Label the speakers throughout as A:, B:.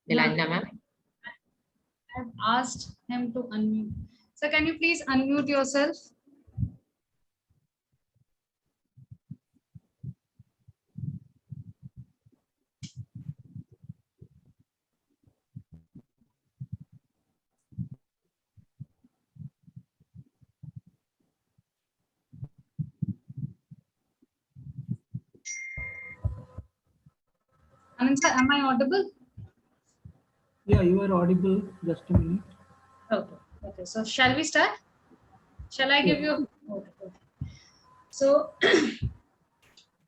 A: Nilanjana ma'am.
B: I've asked him to unmute. So can you please unmute yourself? Anand sir, am I audible?
C: Yeah, you are audible. Just a minute.
B: Okay. Okay. So shall we start? Shall I give you? Okay. Okay. So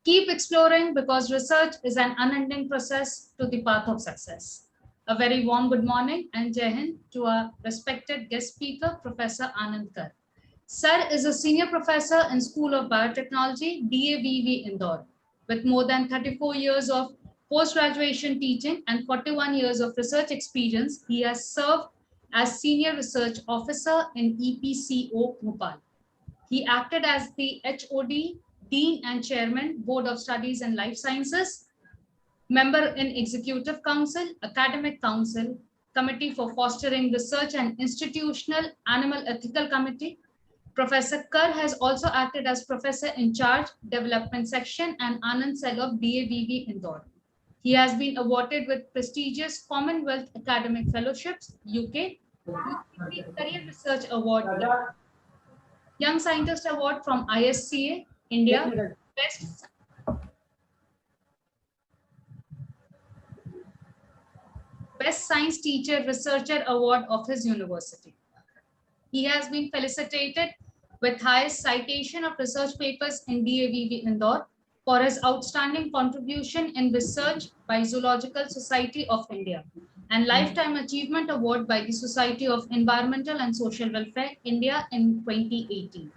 B: keep exploring because research is an unending process to the path of success. A very warm good morning and Jai Hind to our respected guest speaker, Professor Anand Kar. Sir is a senior professor in School of Biotechnology, DAVV Indore, with more than 34 years of post-graduation teaching and 41 years of research experience. He has served as Senior Research Officer in EPCO Bhopal. He acted as the HOD, Dean and Chairman, Board of Studies and Life Sciences, member in Executive Council, Academic Council, Committee for Fostering Research and Institutional Animal Ethical Committee. Professor Kar has also acted as Professor in Charge, Development Section and Anand Cell of DAVV Indore. He has been awarded with prestigious Commonwealth Academic Fellowships, UK, Career Research Award, Young Scientist Award from ISCA, India, Best Science Teacher Researcher Award of his university. He has been felicitated with highest citation of research papers in DAVV Indore for his outstanding contribution in research by Zoological Society of India and Lifetime Achievement Award by the Society of Environmental and Social Welfare, India in 2018.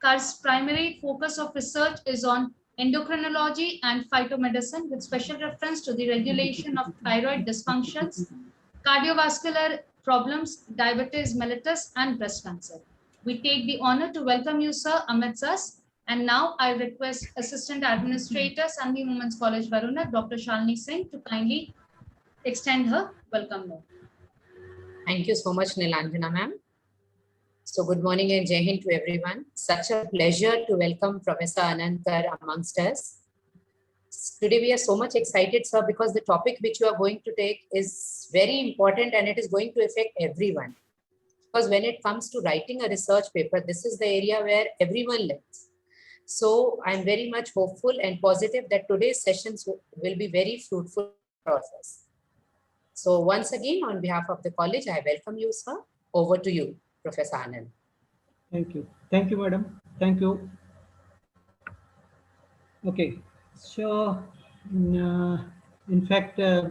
B: Kar's primary focus of research is on endocrinology and phytomedicine with special reference to the regulation of thyroid dysfunctions, cardiovascular problems, diabetes mellitus, and breast cancer. We take the honor to welcome you, sir, amidst us. And now I request Assistant Administrator, Sandhi Women's College, Varuna, Dr. Shalini Singh, to kindly extend her welcome note.
A: Thank you so much, Nilanjana ma'am. So good morning and Jai Hind to everyone. Such a pleasure to welcome Professor Anand Kar amongst us. Today we are so much excited, sir, because the topic which you are going to take is very important and it is going to affect everyone. Because when it comes to writing a research paper, this is the area where everyone lives. So I'm very much hopeful and positive that today's sessions will be very fruitful for us. So once again, on behalf of the college, I welcome you, sir. Over to you, Professor Anand.
C: Thank you. Thank you, madam. Thank you. Okay. So, in fact, I'll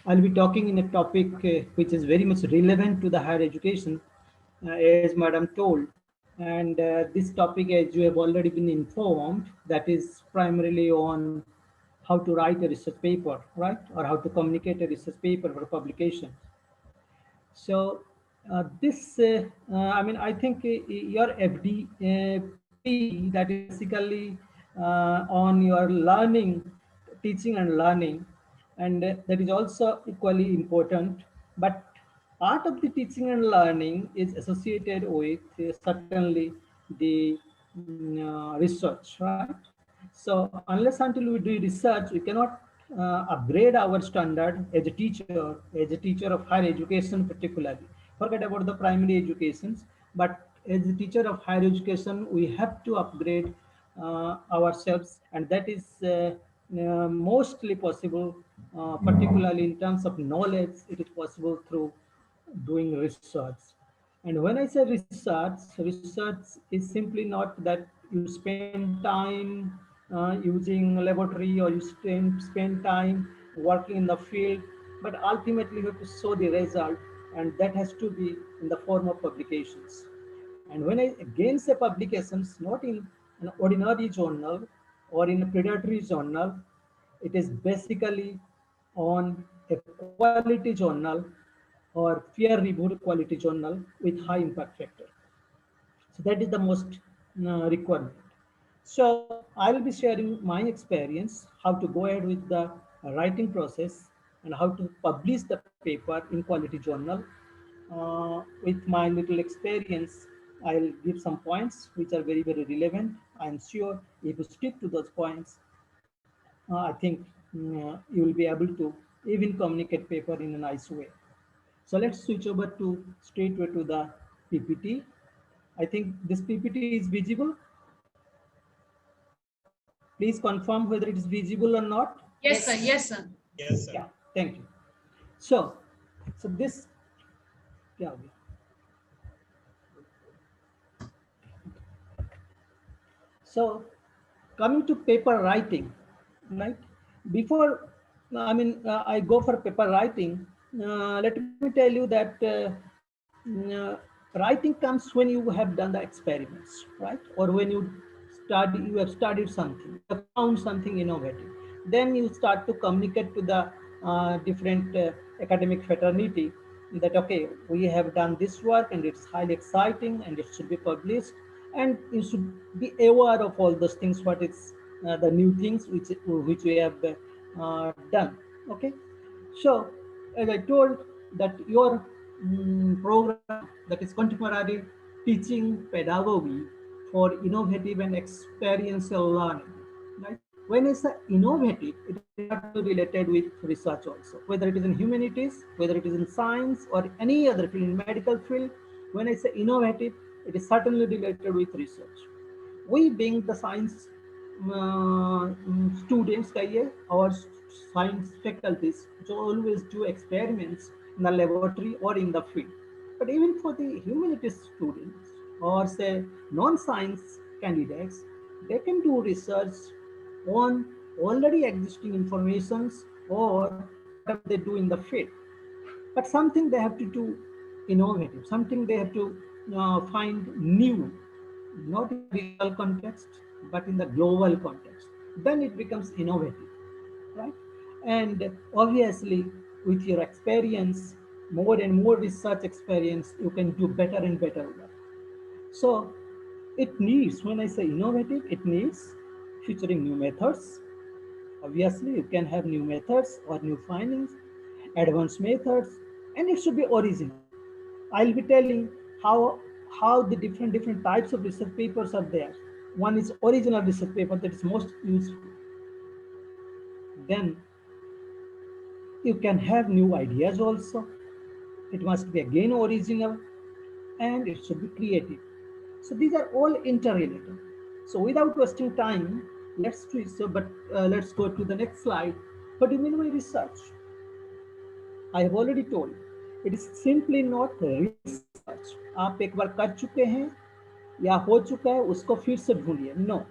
C: be talking in a topic which is very much relevant to the higher education, as madam told. And this topic, as you have already been informed, that is primarily on how to write a research paper, right? Or how to communicate a research paper for publication. So I mean, I think your FDP, that is basically on your learning, teaching and learning, and that is also equally important. But part of the teaching and learning is associated with certainly the research, right? So unless until we do research, we cannot upgrade our standard as a teacher of higher education particularly. Forget about the primary educations, but as a teacher of higher education, we have to upgrade ourselves, and that is mostly possible, particularly in terms of knowledge, it is possible through doing research. And when I say research is simply not that you spend time using laboratory or you spend time working in the field, but ultimately you have to show the result, and that has to be in the form of publications. And when I again say publications, not in an ordinary journal or in a predatory journal, it is basically on a quality journal or peer-reviewed quality journal with high impact factor. So that is the most requirement. So I will be sharing my experience, how to go ahead with the writing process and how to publish the paper in quality journal. With my little experience, I'll give some points which are very, very relevant. I'm sure if you stick to those points, I think you will be able to even communicate paper in a nice way. So let's switch over to straightway to the PPT. I think this PPT is visible. Please confirm whether it is visible or not.
B: Yes, sir. Yes, sir.
D: Yes, sir.
C: Yeah, thank you. So, this, yeah, so coming to paper writing, right? Before, I go for paper writing, let me tell you that writing comes when you have done the experiments, right? Or when you have studied something, you have found something innovative. Then you start to communicate to the different academic fraternity that, okay, we have done this work and it's highly exciting and it should be published. And you should be aware of all those things, what is the new things which we have done. Okay, so as I told that your program, that is contemporary teaching pedagogy for innovative and experiential learning, right? When it's innovative, it is certainly related with research also, whether it is in humanities, whether it is in science or any other field, in medical field. When I say innovative, it is certainly related with research. We being the science students, our science faculties always do experiments in the laboratory or in the field. But even for the humanities students or say non-science candidates, they can do research on already existing informations or whatever they do in the field. But something they have to do innovative, something they have to find new, not in the regional context, but in the global context. Then it becomes innovative, right? And obviously, with your experience, more and more research experience, you can do better and better work. So it needs, when I say innovative, it needs featuring new methods. Obviously, you can have new methods or new findings, advanced methods, and it should be original. I'll be telling how the different types of research papers are there. One is original research paper that is most useful. Then you can have new ideas also. It must be again original and it should be creative. So these are all interrelated. So without wasting time, let's go to the next slide. What do you mean by research? I have already told. It is simply not research. आप एक बार कर चुके हैं या हो चुका है उसको फिर से ढूंढिए. No,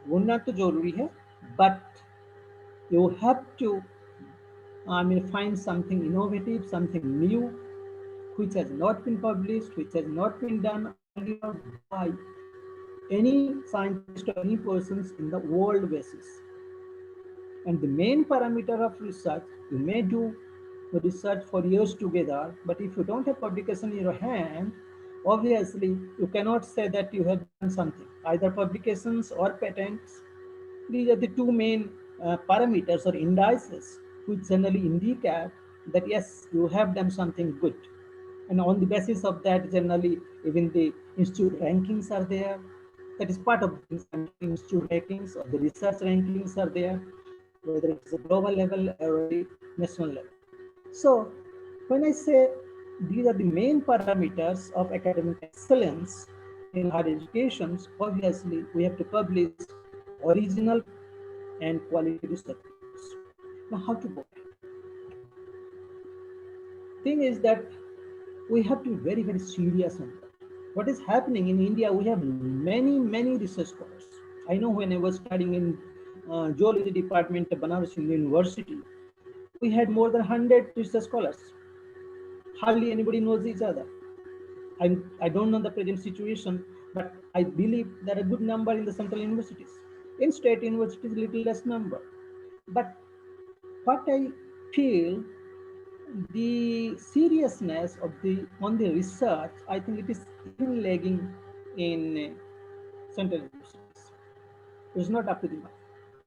C: ढूंढना तो जरूरी है, but you have to find something innovative, something new, which has not been published, which has not been done earlier by any scientist or any persons in the world basis. And the main parameter of research, you may do the research for years together, but if you don't have publication in your hand, obviously you cannot say that you have done something, either publications or patents. These are the two main parameters or indices which generally indicate that yes, you have done something good. And on the basis of that, generally, even the institute rankings are there. That is part of the institute rankings or the research rankings are there, whether it's a global level or the national level. So when I say these are the main parameters of academic excellence in higher education, obviously we have to publish original and quality research. Now how to go? Thing is that we have to be very, very serious on that. What is happening in India, we have many research scholars. I know when I was studying in Zoology department at Banaras Hindu University, we had more than 100 research scholars. Hardly anybody knows each other. I don't know the present situation, but I believe there are a good number in the central universities. In state universities, little less number. But what I feel, the seriousness of on the research, I think it is even lagging in central universities. It's not up to the mark.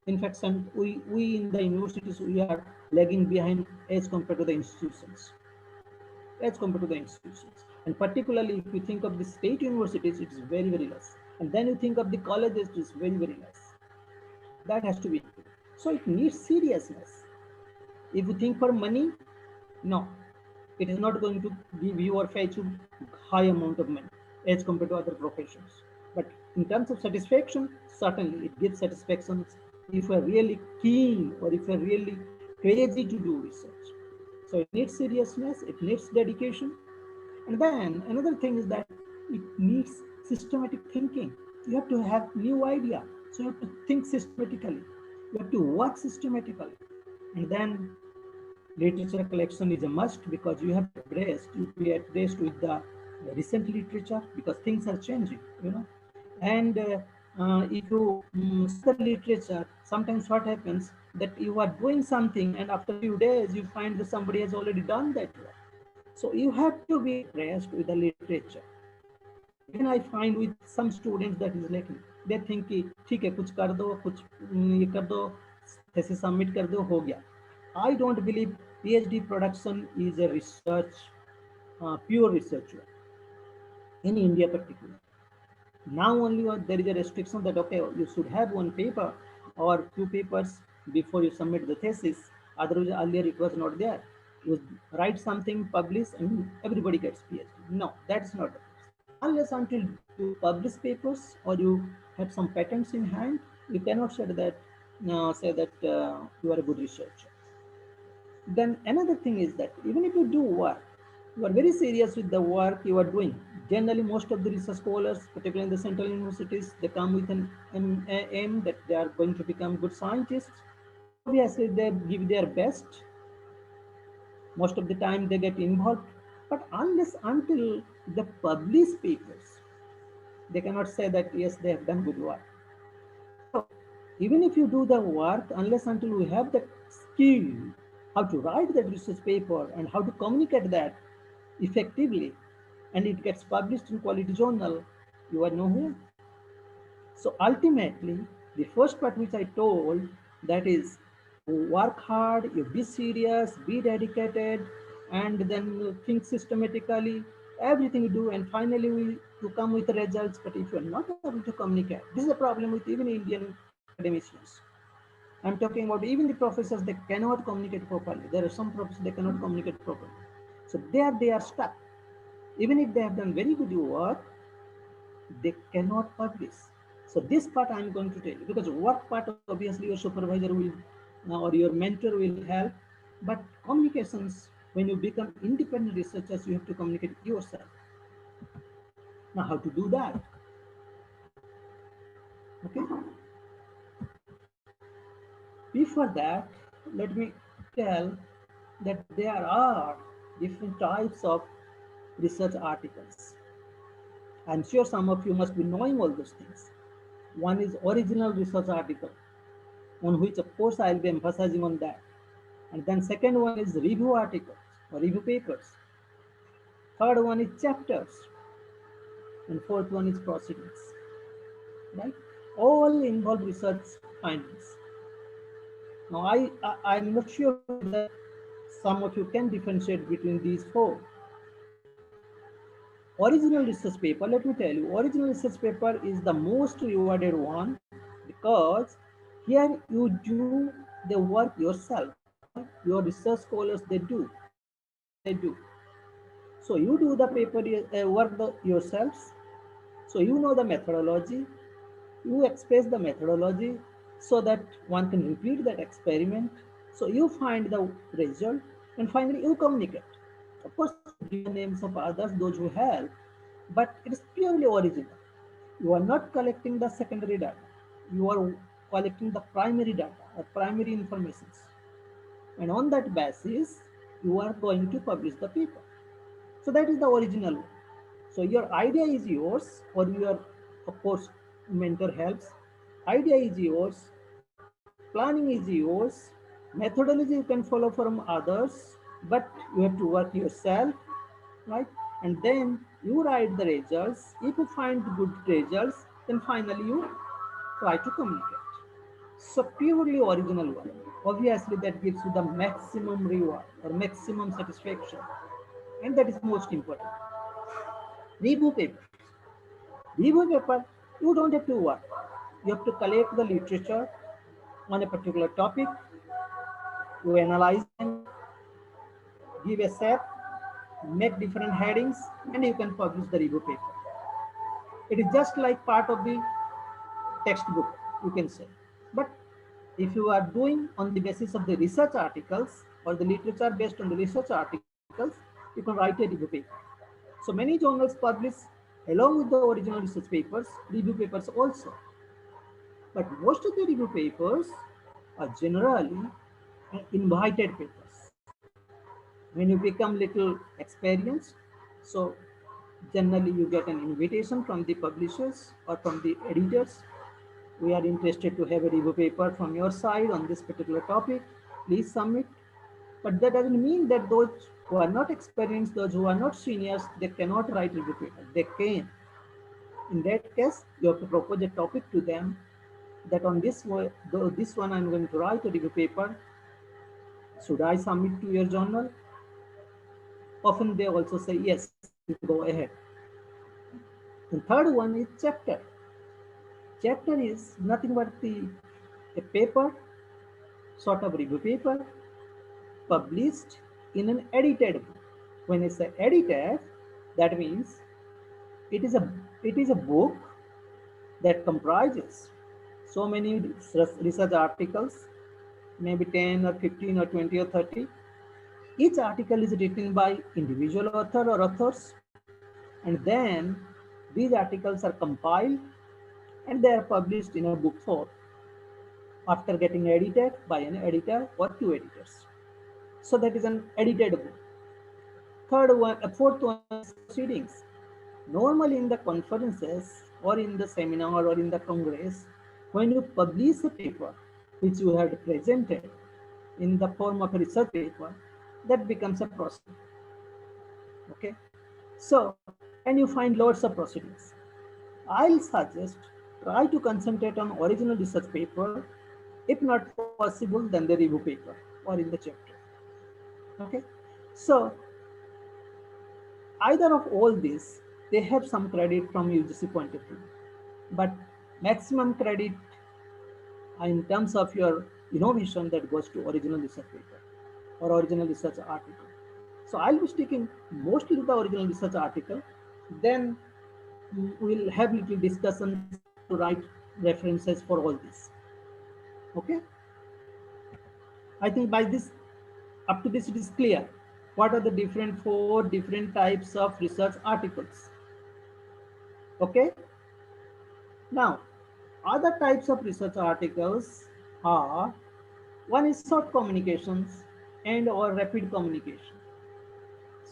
C: In fact, we in the universities, we are lagging behind as compared to the institutions. As compared to the institutions. And particularly if you think of the state universities, it's very, very less. And then you think of the colleges, it's very, very less. That has to be improved. So it needs seriousness. If you think for money, no, it is not going to give you or fetch you high amount of money as compared to other professions. But in terms of satisfaction, certainly it gives satisfaction if you are really keen or if you are really crazy to do research. So it needs seriousness, it needs dedication. And then another thing is that it needs systematic thinking. You have to have new idea. So you have to think systematically. You have to work systematically. And then literature collection is a must because you have to be abreast with the recent literature because things are changing, you know. And if you see the literature, sometimes what happens that you are doing something and after a few days you find that somebody has already done that work. So you have to be abreast with the literature. Even I find with some students that is like they think कि ठीक है कुछ कर दो कुछ ये कर दो thesis submit कर दो हो गया. I don't believe PhD production is a research pure research work in India particularly. Now only there is a restriction that okay you should have one paper or few papers before you submit the thesis. Otherwise earlier it was not there. You write something, publish, and everybody gets PhD. No, that's not the case. Unless until you publish papers or you have some patents in hand, you cannot say that you are a good researcher. Then another thing is that even if you do work, you are very serious with the work you are doing. Generally, most of the research scholars, particularly in the central universities, they come with an aim that they are going to become good scientists. Obviously, they give their best. Most of the time, they get involved. But unless until they publish papers, they cannot say that yes, they have done good work. So even if you do the work, unless until we have the skill how to write that research paper and how to communicate that effectively, and it gets published in quality journal, you are nowhere. So ultimately, the first part which I told, that is work hard, you be serious, be dedicated, and then think systematically, everything you do, and finally you come with the results. But if you are not able to communicate, this is a problem with even Indian academicians. I'm talking about even the professors, they cannot communicate properly. There are some professors, they cannot communicate properly. So there they are stuck. Even if they have done very good work, they cannot publish. So this part I'm going to tell you because work part obviously your supervisor will or your mentor will help, but communications, when you become independent researchers, you have to communicate yourself. Now how to do that? Okay. Before that, let me tell that there are different types of research articles. I'm sure some of you must be knowing all those things. One is original research article, on which of course I'll be emphasizing on that. And then second one is review articles or review papers. Third one is chapters. And fourth one is proceedings. Right? All involve research findings. Now I'm not sure that some of you can differentiate between these four. Original research paper, let me tell you, original research paper is the most rewarded one because here you do the work yourself. Your research scholars, they do. So you do the paper work yourselves. So you know the methodology. You express the methodology so that one can repeat that experiment. So you find the result and finally you communicate. Of course, give the names of others, those who help, but it is purely original. You are not collecting the secondary data. You are collecting the primary data or primary informations. And on that basis, you are going to publish the paper. So that is the original one. So your idea is yours, or your, of course, mentor helps. Idea is yours, planning is yours, methodology you can follow from others, but you have to work yourself, right? And then you write the results. If you find good results, then finally you try to communicate. So purely original one, obviously that gives you the maximum reward or maximum satisfaction, and that is most important. Review paper. Review paper, you don't have to work. You have to collect the literature on a particular topic, you analyze them, give a shape, make different headings, and you can publish the review paper. It is just like part of the textbook, you can say. But if you are doing on the basis of the research articles or the literature based on the research articles, you can write a review paper. So many journals publish, along with the original research papers, review papers also. But most of the review papers are generally invited papers. When you become little experienced, so generally you get an invitation from the publishers or from the editors. We are interested to have a review paper from your side on this particular topic. Please submit. But that doesn't mean that those who are not experienced, those who are not seniors, they cannot write review paper. They can. In that case, you have to propose a topic to them that on this one I'm going to write a review paper. Should I submit to your journal? Often they also say yes, you go ahead. The third one is chapter. Chapter is nothing but a paper, sort of review paper, published in an edited book. When I say edited, that means it is a book that comprises so many research articles, maybe 10 or 15 or 20 or 30. Each article is written by individual author or authors, and then these articles are compiled and they are published in a book form after getting edited by an editor or two editors. So that is an edited book. Fourth one is proceedings. Normally in the conferences or in the seminar or in the congress, when you publish a paper which you had presented in the form of a research paper, that becomes a proceeding. Okay, so and you find lots of proceedings. I'll suggest try to concentrate on original research paper. If not possible, then the review paper or in the chapter. Okay, so either of all these, they have some credit from UGC point of view, but maximum credit in terms of your innovation that goes to original research paper or original research article. So I'll be sticking mostly to the original research article. Then we'll have little discussions to write references for all this. Okay. I think by this, up to this, it is clear. What are the four different types of research articles? Okay. Now, other types of research articles are, one is short communications and or rapid communication.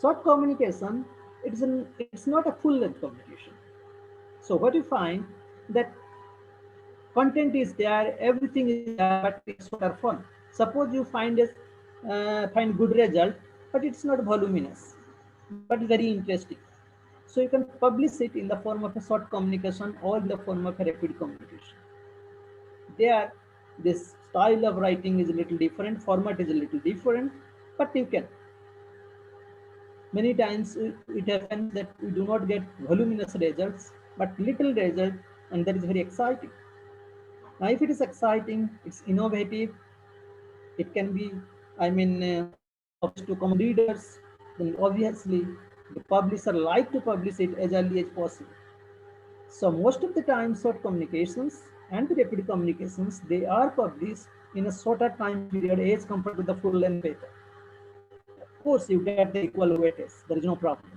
C: Short communication, it's not a full length communication. So what you find that content is there, everything is there, but it's shorter form. Suppose you find good result, but it's not voluminous, but very interesting. So you can publish it in the form of a short communication or in the form of a rapid communication. There, this style of writing is a little different, format is a little different, but you can. Many times it happens that we do not get voluminous results, but little result, and that is very exciting. Now, if it is exciting, it's innovative, it can be, published to common readers, then obviously the publisher like to publish it as early as possible. So most of the time, short communications and the rapid communications, they are published in a shorter time period as compared to the full length paper. Of course, you get the equal weightage, there is no problem.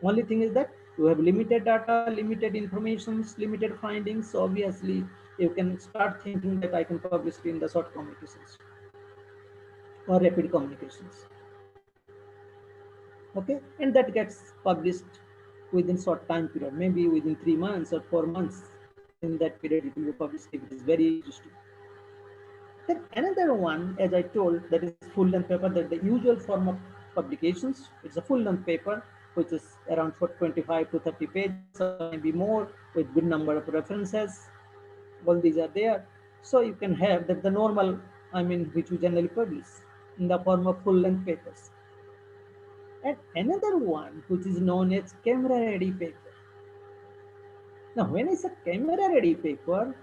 C: Only thing is that you have limited data, limited information, limited findings. So obviously, you can start thinking that I can publish it in the short communications or rapid communications. Okay, and that gets published within short time period, maybe within 3 months or 4 months. In that period, it will be published if it is very interesting. Then another one, as I told, that is full length paper, that the usual form of publications. It's a full length paper, which is around 25 to 30 pages, or maybe more, with good number of references. All these are there. So you can have that the normal, which we generally publish in the form of full-length papers. And another one which is known as camera-ready paper. Now, when I say camera-ready paper,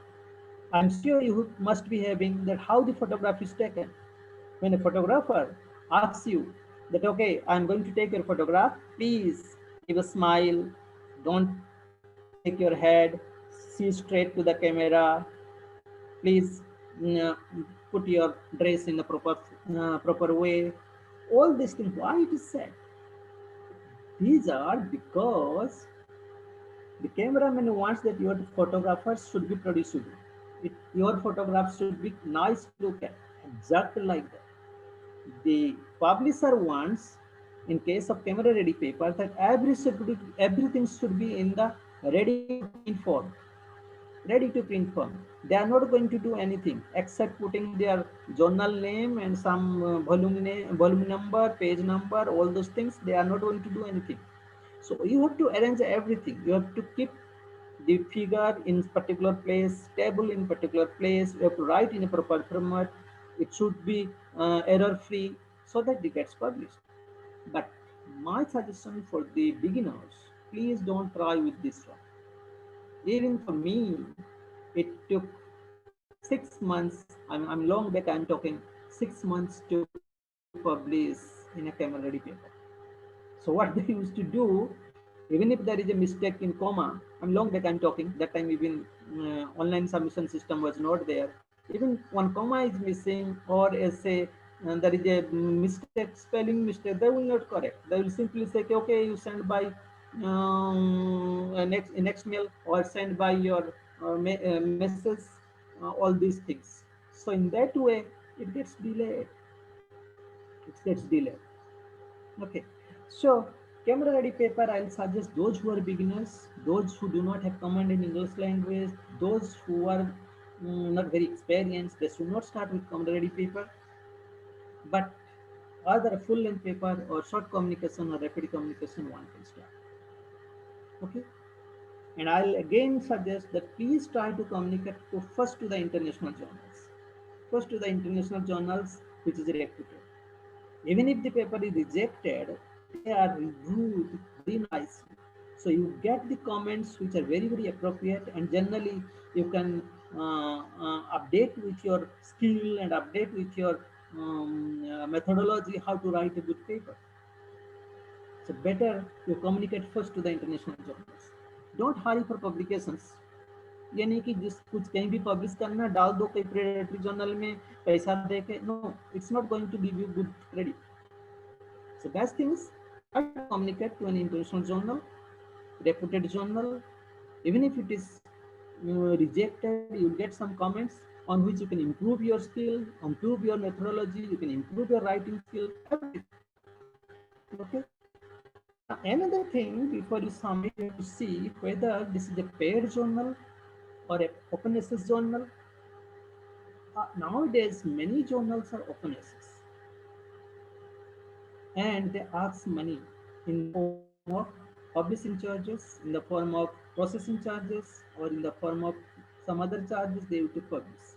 C: I'm sure you must be having that how the photograph is taken. When a photographer asks you that, okay, I'm going to take your photograph, please give a smile, don't shake your head, see straight to the camera, please put your dress in the proper way. All these things, why it is said? These are because the cameraman wants that your photographers should be producible. Your photographs should be nice to look at, exactly like that. The publisher wants, in case of camera ready paper, that everything should be in the ready to print form. Ready to print form. They are not going to do anything except putting their journal name and some volume number, page number, all those things. They are not going to do anything. So you have to arrange everything. You have to keep the figure in particular place, table in particular place. You have to write in a proper format. It should be error free so that it gets published. But my suggestion for the beginners, please don't try with this one. Even for me, it took 6 months. I'm long back, I'm talking 6 months to publish in a camera ready paper. So what they used to do, even if there is a mistake in comma, I'm long back, I'm talking, that time even online submission system was not there. Even one comma is missing, or essay, and there is a mistake, spelling mistake, they will not correct. They will simply say, okay, you send by next mail, or send by your message, all these things. So in that way, it gets delayed. It gets delayed. Okay, so camera ready paper, I'll suggest those who are beginners, those who do not have command in English language, those who are not very experienced, they should not start with camera ready paper, but either a full length paper or short communication or rapid communication one can start. Okay, and I'll again suggest that please try to communicate first to the international journals, first to the international journals which is reputed. Even if the paper is rejected, they are reviewed very nicely. So you get the comments which are very, very appropriate, and generally you can update with your skill and update with your methodology how to write a good paper. So better you communicate first to the international journals. Don't hurry for publications. ये नहीं कि जिस कुछ कहीं भी publish करना डाल दो कहीं प्रेडेटरी जर्नल में पैसा दे के no it's not going to give you good credit. So best thing is try to communicate to an international journal, reputed journal. Even if it is rejected, you'll get some comments on which you can improve your skill, improve your methodology, you can improve your writing skill, everything. Okay. Another thing, before you submit, you have to see whether this is a paid journal or an open access journal. Nowadays, many journals are open access, and they ask money in the form of publishing charges, in the form of processing charges, or in the form of some other charges they have to publish.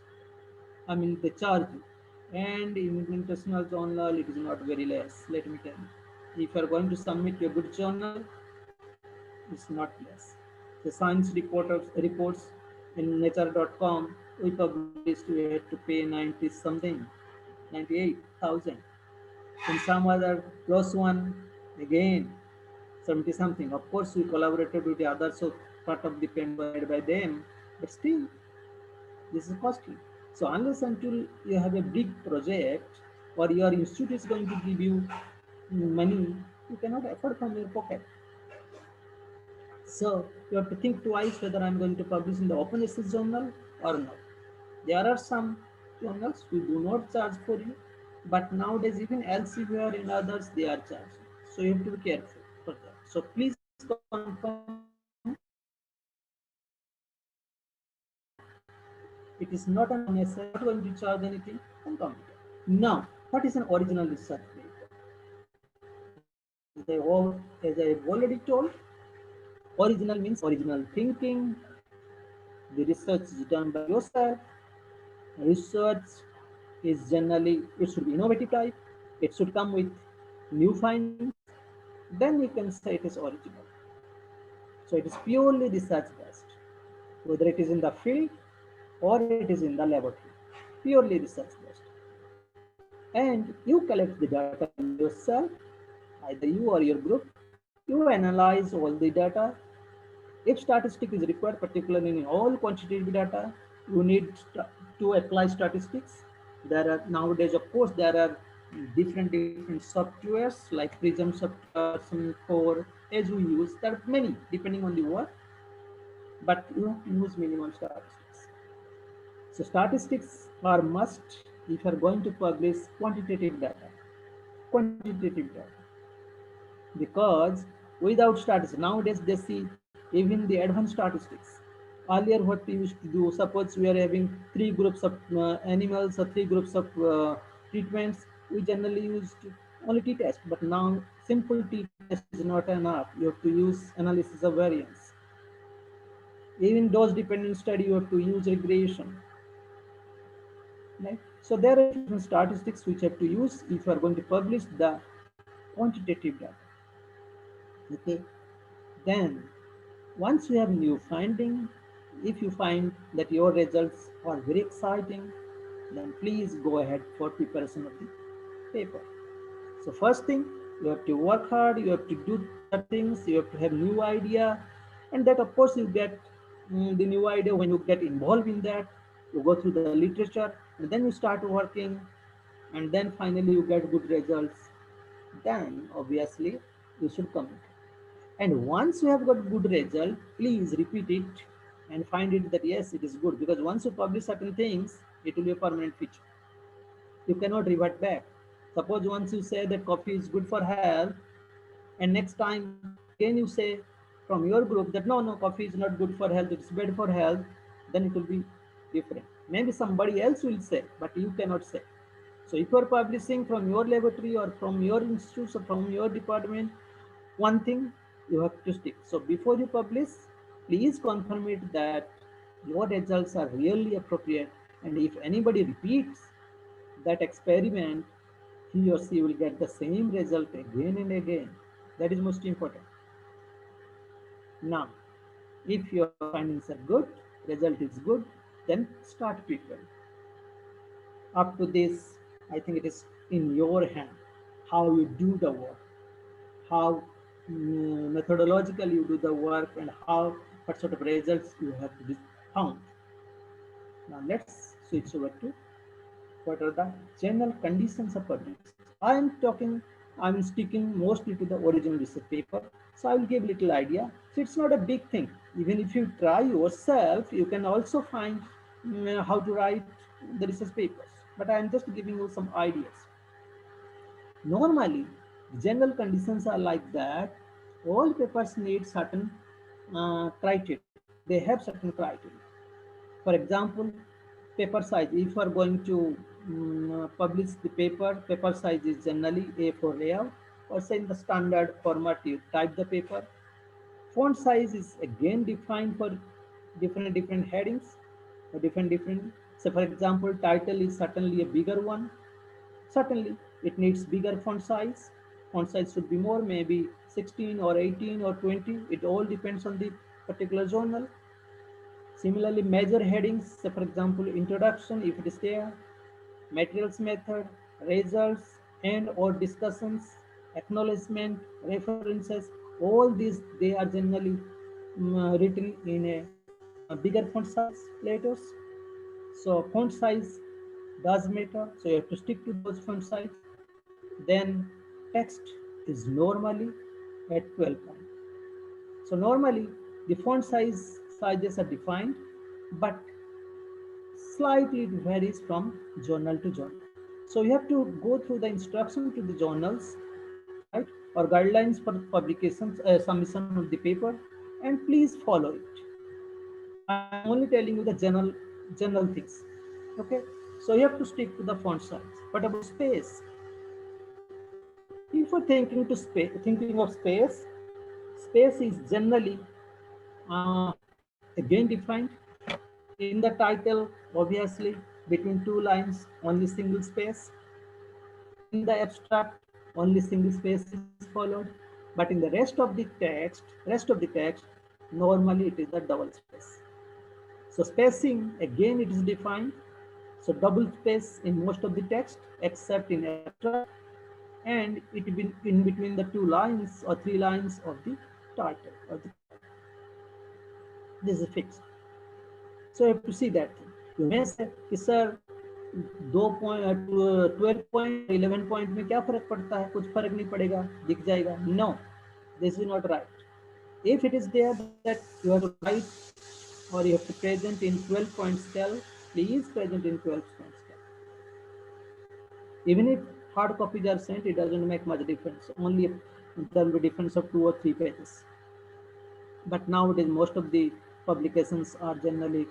C: They charge you. And in international journal, it is not very less. Let me tell you. If you are going to submit your good journal, it's not less. The science reports in nature.com, we published, we had to pay 90 something, 98,000. In some other close one, again, 70 something. Of course, we collaborated with the others, so part of the payment made by them, but still, this is costly. So unless until you have a big project or your institute is going to give you money, you cannot afford from your pocket. So you have to think twice whether I'm going to publish in the open access journal or not. There are some journals who do not charge for you, but nowadays even Elsevier and others, they are charging. So you have to be careful for that. So please confirm it is not unnecessary, not going to charge anything, and complete. Now, what is an original research paper? As I have already told, original means original thinking. The research is done by yourself. Research is generally, it should be innovative type, it should come with new findings, then you can say it is original. So it is purely research based, whether it is in the field or it is in the laboratory, purely research based. And you collect the data yourself, either you or your group, you analyze all the data. If statistic is required, particularly in all quantitative data, you need to apply statistics. There are nowadays, of course, there are different softwares like Prism software, some core, as we use. There are many depending on the work, but you have to use minimum statistics. So statistics are must if you are going to publish quantitative data. Quantitative data. Because without statistics, nowadays they see even the advanced statistics. Earlier, what we used to do, suppose we are having three groups of animals or three groups of treatments, we generally used only t-test. But now, simple t-test is not enough. You have to use analysis of variance. Even dose-dependent study, you have to use regression. Right? So there are different statistics which you have to use if you are going to publish the quantitative data. Okay. Then, once you have new finding, if you find that your results are very exciting, then please go ahead for preparation of the paper. So first thing, you have to work hard, you have to do the things, you have to have new idea, and that of course you get the new idea when you get involved in that, you go through the literature, and then you start working, and then finally you get good results. Then obviously you should commit. And once you have got good result, please repeat it and find it that yes, it is good. Because once you publish certain things, it will be a permanent feature. You cannot revert back. Suppose once you say that coffee is good for health, and next time again you say from your group that no, coffee is not good for health, it's bad for health, then it will be different. Maybe somebody else will say, but you cannot say. So if you are publishing from your laboratory or from your institute or from your department, one thing you have to stick. So before you publish, please confirm it that your results are really appropriate. And if anybody repeats that experiment, he or she will get the same result again and again. That is most important. Now, if your findings are good, result is good, then start preparing. Up to this, I think it is in your hand how you do the work, how methodologically you do the work, and how what sort of results you have to be found. Now let's switch over to what are the general conditions of publication. I'm sticking mostly to the original research paper, so I will give little idea. So it's not a big thing. Even if you try yourself, you can also find how to write the research papers. But I am just giving you some ideas. Normally, general conditions are like that. All papers need certain criteria. They have certain criteria. For example, paper size. If you are going to publish the paper size is generally A4 layout, or say in the standard format you type the paper. Font size is again defined for different headings, or different. So for example, title is certainly a bigger one. Certainly, it needs bigger font size. Font size should be more, maybe 16 or 18 or 20. It all depends on the particular journal. Similarly, major headings, say for example, introduction, if it is there, materials method, results, and or discussions, acknowledgement, references, all these, they are generally written in a bigger font size letters. So font size does matter. So you have to stick to those font size. Then text is normally at 12 point. So normally the font sizes are defined, but slightly it varies from journal to journal. So you have to go through the instruction to the journals, right, or guidelines for publications, submission of the paper, and please follow it. I'm only telling you the general things. Okay, so you have to stick to the font size. What about space? If you're thinking of space, space is generally again defined in the title, obviously, Between two lines, only single space. In the abstract, only single space is followed. But in the rest of the text, normally it is the double space. So spacing, again, it is defined. So double space in most of the text, except in abstract, and it will in between the two lines or three lines of the title. This is fixed. So you have to see that thing. You may say, sir, 12 point 11 point में क्या फर्क पड़ता है? कुछ फर्क नहीं पड़ेगा, दिख जाएगा. No, this is not right. If it is there that you have to write or you have to present in 12 point scale, please present in 12 point scale. Even if hard copies are sent, it doesn't make much difference. Only there will be difference of 2 or 3 pages. But nowadays, most of the publications are generally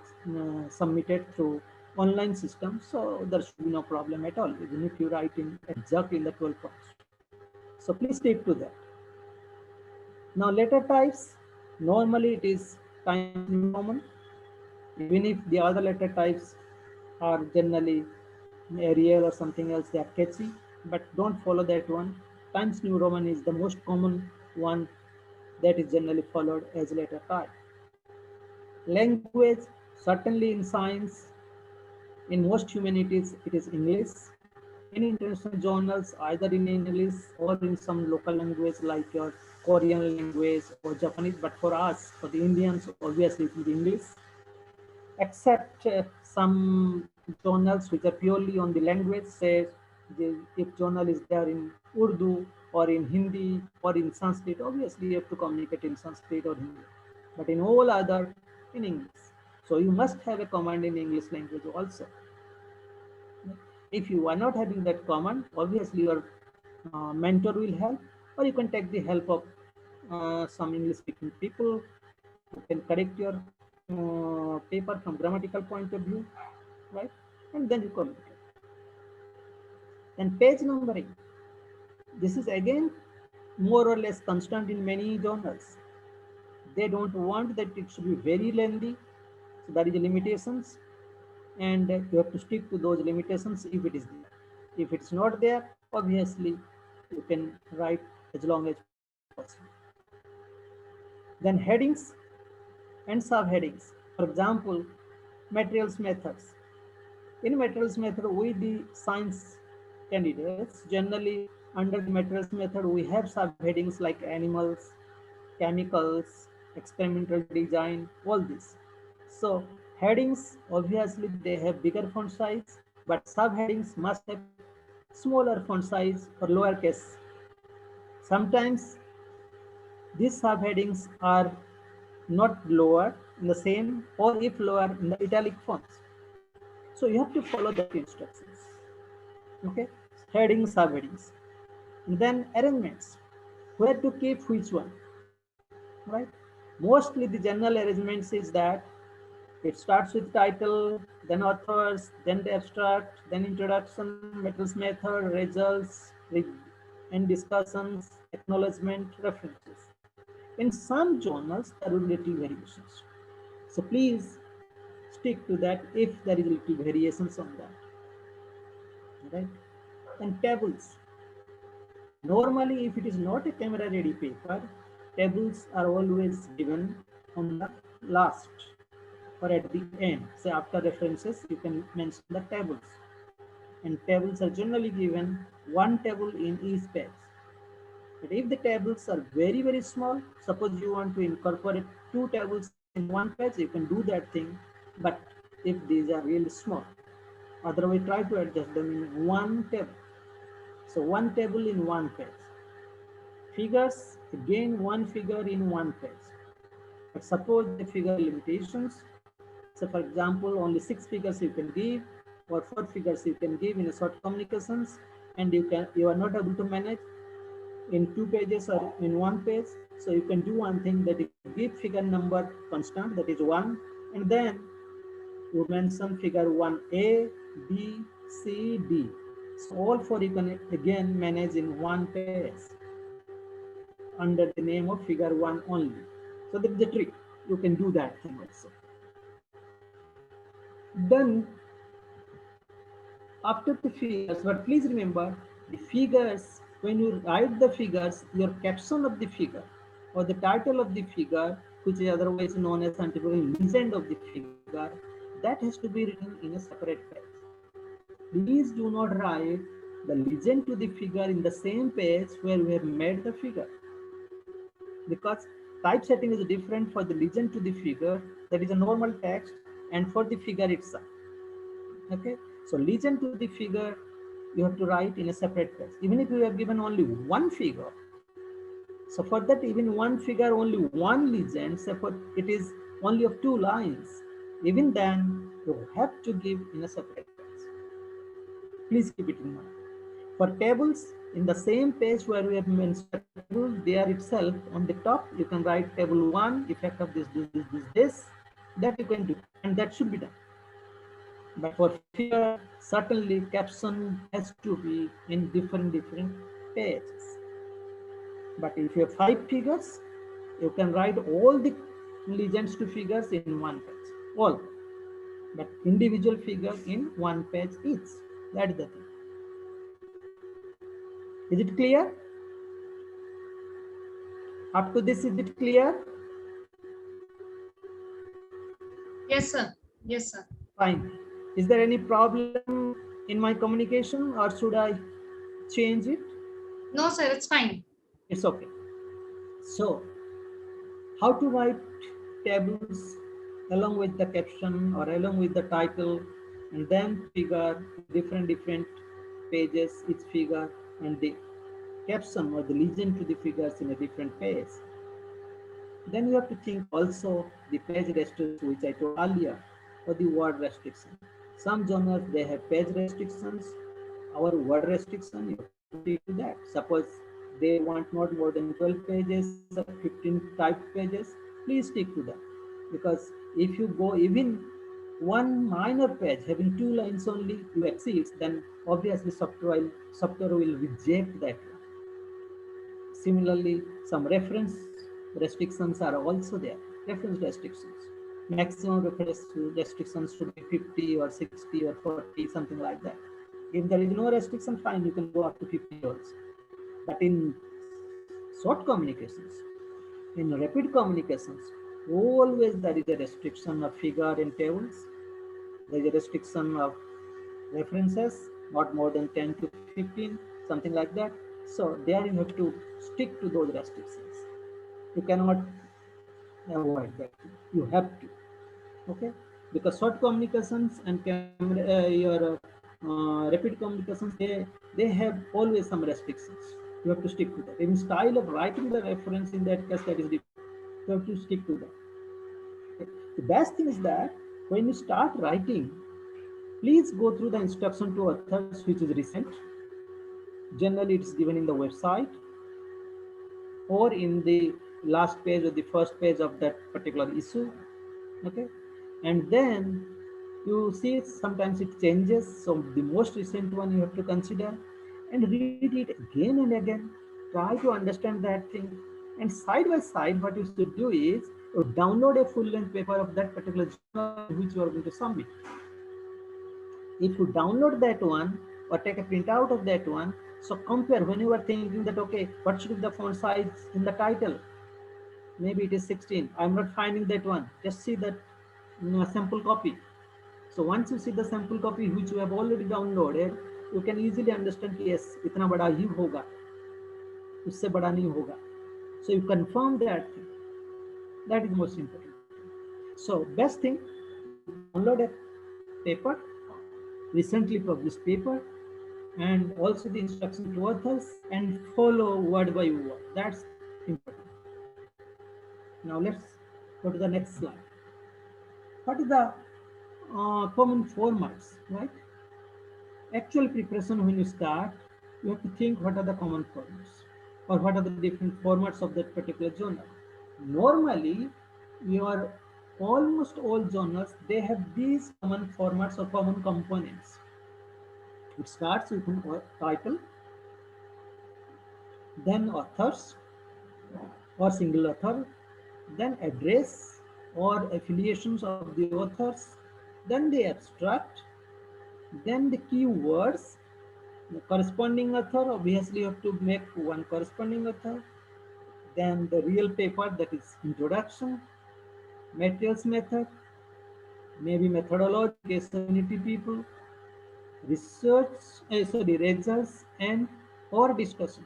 C: submitted through online system, so there should be no problem at all, even if you write in exactly in the 12 points. So please stick to that. Now letter types, normally it is Times New Roman, even if the other letter types are generally Arial or something else, they are catchy, but don't follow that one. Times New Roman is the most common one that is generally followed as letter type. Language, certainly in science, in most humanities, it is English. In international journals, either in English or in some local language like your Korean language or Japanese, but for us, for the Indians, obviously it is English. Except some journals which are purely on the language, say if journal is there in Urdu or in Hindi or in Sanskrit, obviously you have to communicate in Sanskrit or Hindi. But in all other, in English. So you must have a command in English language also. If you are not having that command, obviously your mentor will help, or you can take the help of some English speaking people who can correct your paper from grammatical point of view, right? And then you communicate. Then page numbering. This is again more or less constant in many journals. They don't want that it should be very lengthy, so that is the limitations, and you have to stick to those limitations if it is there. If it's not there, obviously you can write as long as possible. Then headings and subheadings. For example, materials methods. In materials method, we the science candidates generally under the materials method we have subheadings like animals, chemicals, experimental design, all this. So headings, obviously they have bigger font size, but subheadings must have smaller font size or lowercase. Sometimes these subheadings are not lower in the same, or if lower in the italic fonts. So you have to follow that instructions. Okay, headings, subheadings. And then arrangements, where to keep which one, right? Mostly the general arrangements is that it starts with title, then authors, then the abstract, then introduction, materials method, results, and discussions, acknowledgement, references. In some journals, there will be little variations. So please stick to that if there is little variations on that, right? And tables. Normally, if it is not a camera ready paper, tables are always given on the last or at the end. So after references, you can mention the tables. And tables are generally given one table in each page. But if the tables are very, very small, suppose you want to incorporate two tables in one page, you can do that thing. But if these are really small, otherwise try to adjust them in one table. So one table in one page. Figures, again one figure in one page. But suppose the figure limitations. So for example, only 6 figures you can give, or 4 figures you can give in a short communications, and you are not able to manage in 2 pages or in 1 page. So you can do one thing, that you give figure number constant, that is 1, and then you mention figure 1A, B, C, D. So all 4 you can again manage in 1 page under the name of figure 1 only. So that is the trick. You can do that thing also. Then after the figures, but please remember the figures, when you write the figures, your caption of the figure or the title of the figure, which is otherwise known as scientific legend of the figure, that has to be written in a separate page. Please do not write the legend to the figure in the same page where we have made the figure, because typesetting is different for the legend to the figure, that is a normal text, and for the figure itself. Okay, so legend to the figure you have to write in a separate page, even if you have given only one figure. So for that, even one figure, only one legend, suppose it is only of 2 lines, even then you have to give in a separate page. Please keep it in mind. For tables, in the same page where we have mentioned table, there itself on the top, you can write table 1, effect of this, that you can do, and that should be done. But for figure, certainly caption has to be in different pages. But if you have 5 figures, you can write all the legends to figures in one page, all, but individual figure in one page each. That is the thing. Is it clear? Up to this, is it clear?
B: Yes, sir. Yes, sir.
C: Fine. Is there any problem in my communication, or should I change it?
B: No, sir, it's fine.
C: It's okay. So, how to write tables along with the caption or along with the title, and then figure different pages, each figure, and the caption or the legend to the figures in a different page. Then you have to think also the page restrictions, which I told earlier, or the word restriction. Some journals, they have page restrictions. Our word restriction, you have to stick to that. Suppose they want not more than 12 pages or 15 typed pages, please stick to that. Because if you go even one minor page having 2 lines only, you exceed, then obviously software will reject that. Similarly, some reference restrictions are also there. Reference restrictions. Maximum reference restrictions should be 50 or 60 or 40, something like that. If there is no restriction, fine, you can go up to 50 also. But in short communications, in rapid communications, always there is a restriction of figure and tables. There is a restriction of references, not more than 10 to 15, something like that. So there you have to stick to those restrictions. You cannot avoid that. You have to. Okay, because short communications and your rapid communications, they have always some restrictions. You have to stick to that. In style of writing the reference, in that case, that is different. You have to stick to that. Okay. The best thing is that when you start writing, please go through the instruction to authors, which is recent. Generally, it's given in the website or in the last page or the first page of that particular issue. Okay, and then you see sometimes it changes. So the most recent one you have to consider and read it again and again. Try to understand that thing, and side by side, what you should do is you download a full-length paper of that particular journal which you are going to submit. If you download that one or take a printout of that one, so compare when you are thinking that, okay, what should be the font size in the title? Maybe it is 16. I'm not finding that one. Just see that sample copy. So once you see the sample copy which you have already downloaded, you can easily understand, yes, itna bada hi hoga, usse bada nahi hoga. So you confirm that thing. That is most important. So best thing, download a paper, recently published paper, and also the instruction to authors, and follow word by word. That's important. Now let's go to the next slide. What is the common formats, right? Actual preparation, when you start, you have to think what are the common formats or what are the different formats of that particular journal. Normally, your almost all journals, they have these common formats or common components. It starts with a title, then authors or single author, then address or affiliations of the authors, then the abstract, Then the keywords, the corresponding author, obviously you have to make one corresponding author. Then the real paper, that is introduction, materials method, maybe methodology, case community people, research, results and or discussion.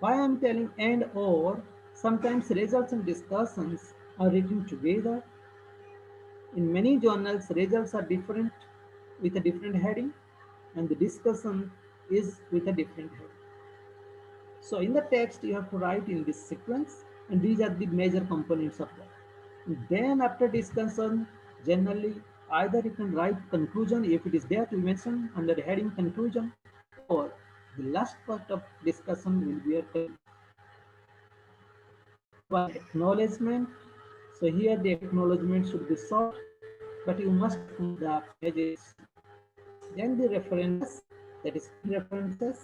C: Why I'm telling and or, sometimes results and discussions are written together. In many journals, results are different with a different heading and the discussion is with a different heading. So in the text, you have to write in this sequence, and these are the major components of that. And then after discussion, generally, either you can write conclusion, if it is there to mention under the heading conclusion, or the last part of discussion will be a conclusion. Followed by acknowledgement. So here the acknowledgement should be short, but you must put the pages. Then the references, that is references.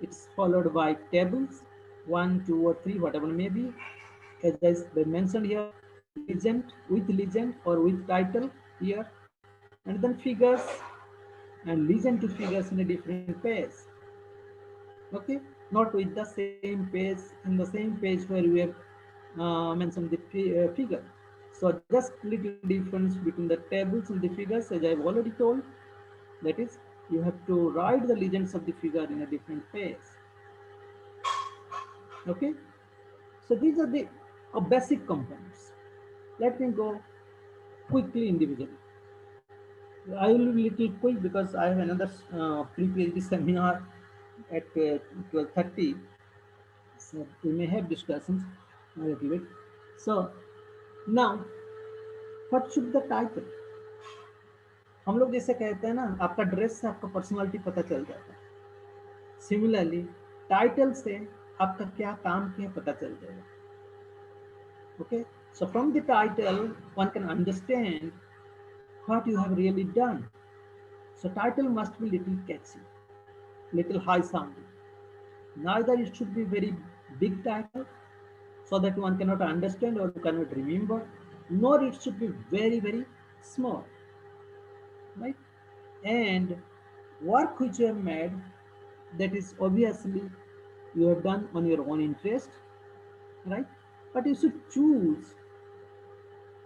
C: It's followed by tables, 1, 2, or 3, whatever may be. As I mentioned here, legend, with legend or with title here, and then figures and legend to figures in a different page. Okay, not with the same page, in the same page where we have mentioned the figure. So just little difference between the tables and the figures, as I've already told. That is, you have to write the legends of the figure in a different page. Okay, so these are the basic components. Let me go quickly individually. I will be little quick because I have another pre-PhD seminar at 12:30. So we may have discussions a little bit. So now, what should the title? हम लोग जैसे कहते हैं ना, आपका dress से आपका personality पता चल जाता है. सिमिलरली टाइटल से आपका क्या काम किया पता चल जाएगा. Okay, so from the title one can understand what you have really done. So title must be little catchy, little high sounding. Neither it should be very big title so that one cannot understand or cannot remember, nor it should be very, very small, right? And work which you have made, that is obviously you have done on your own interest, right? But you should choose.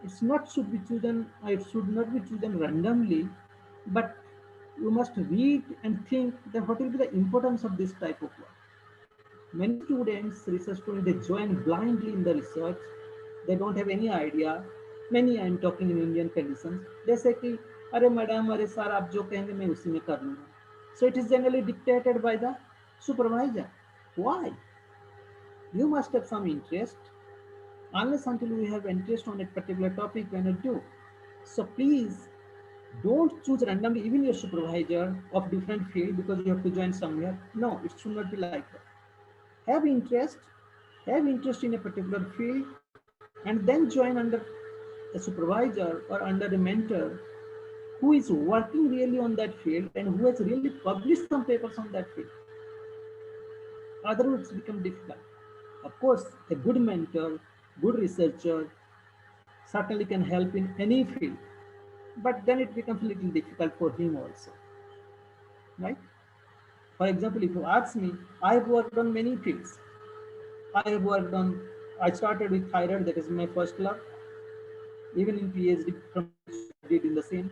C: It's not should be chosen, it should not be chosen randomly, but you must read and think that what will be the importance of this type of work. Many students, research students, they join blindly in the research. They don't have any idea. Many, I am talking in Indian conditions. They say कि अरे madam अरे sir आप जो कहेंगे मैं उसी में कर लूँगा. So it is generally dictated by the supervisor. Why? You must have some interest. Unless until you have interest on a particular topic, you cannot do. So please don't choose randomly even your supervisor of different field because you have to join somewhere. No, it should not be like that. Have interest in a particular field, and then join under a supervisor or under a mentor who is working really on that field and who has really published some papers on that field. Otherwise, it's become difficult. Of course, a good mentor, good researcher certainly can help in any field, but then it becomes a little difficult for him also, right? For example, if you ask me, I have worked on many fields. I started with thyroid, that is my first love. Even in PhD, I did in the same.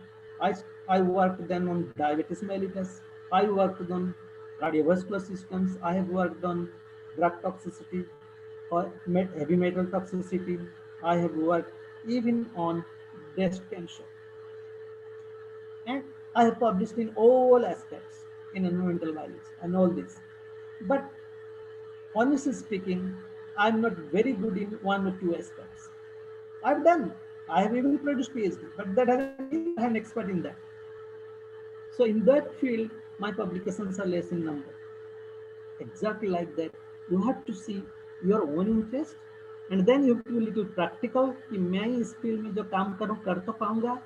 C: I worked then on diabetes mellitus. I worked on cardiovascular systems. I have worked on drug toxicity or heavy metal toxicity. I have worked even on breast cancer. And I have published in all aspects in environmental values and all this. But honestly speaking, I'm not very good in one or two aspects. I have even produced PhD, but that I'm an expert in that. So in that field, my publications are less in number. Exactly like that, you have to see your own interest, and then you have to be little practical कि मैं इस field में जो काम करूँ कर तो पाऊंगा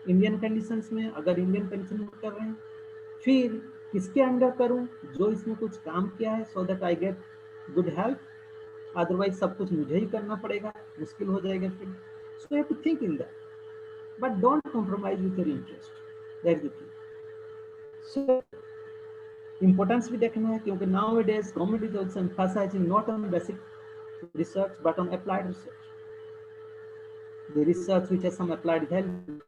C: इंडियन कंडीशंस में, अगर इंडियन कंडीशन में कर रहे हैं, फिर किसके अंडर करूँ जो इसमें कुछ काम किया है, so that I get good help. Otherwise सब कुछ मुझे ही करना पड़ेगा, मुश्किल हो जाएगा फिर. So you have to think in that, but don't compromise with your interest. That's the thing. So importance भी देखना है क्योंकि nowadays government is also emphasizing not on basic research but on applied research. The research which has some applied value.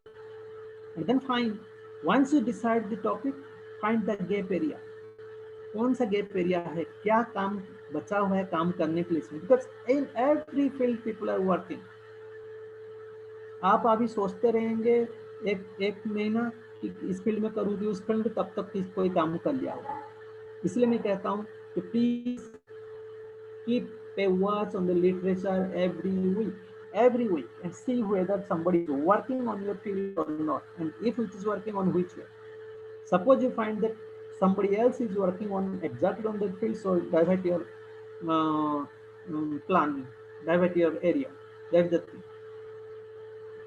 C: And then find, once you decide the topic, find the gap area. कौन सा gap area है, क्या काम बचा हुआ है काम करने के लिए इसमें, because in every field people are working. आप अभी सोचते रहेंगे एक महीना कि इस फील्ड में करूँगी उस फील्ड में, तब तक कोई काम कर लिया होगा. इसलिए मैं कहता हूँ कि please keep a watch on the literature every week and see whether somebody is working on your field or not, and if it is working, on which way. Suppose you find that somebody else is working on exactly on that field, so divert your planning, divert your area. That's the thing.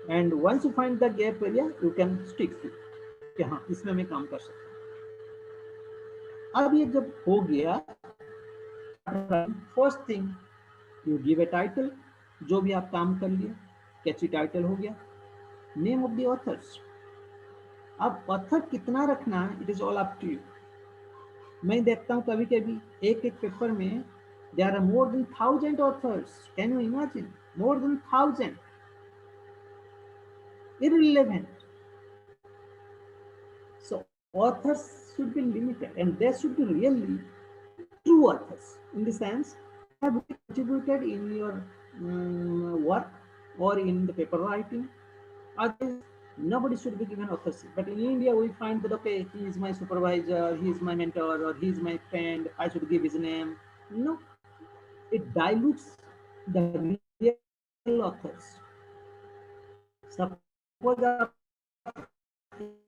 C: And once you find the gap area, you can stick to it. कि हाँ इसमें मैं काम कर सकता हूँ. अब ये जब हो गया, first thing you give a title. जो भी आप काम कर लिए, कैची टाइटल हो गया. Name of the authors. अब ऑथर कितना रखना है, it is all up to you. मैं देखता हूँ कभी कभी एक पेपर में there are more than 1,000 authors. Can you imagine? More than 1,000. Irrelevant. So authors should be limited, and there should be really true authors, in the sense have contributed in your work or in the paper writing. Others, nobody should be given authorship. But in India, we find that, okay, he is my supervisor, he is my mentor, or he is my friend, I should give his name. No, it dilutes the real authors. Suppose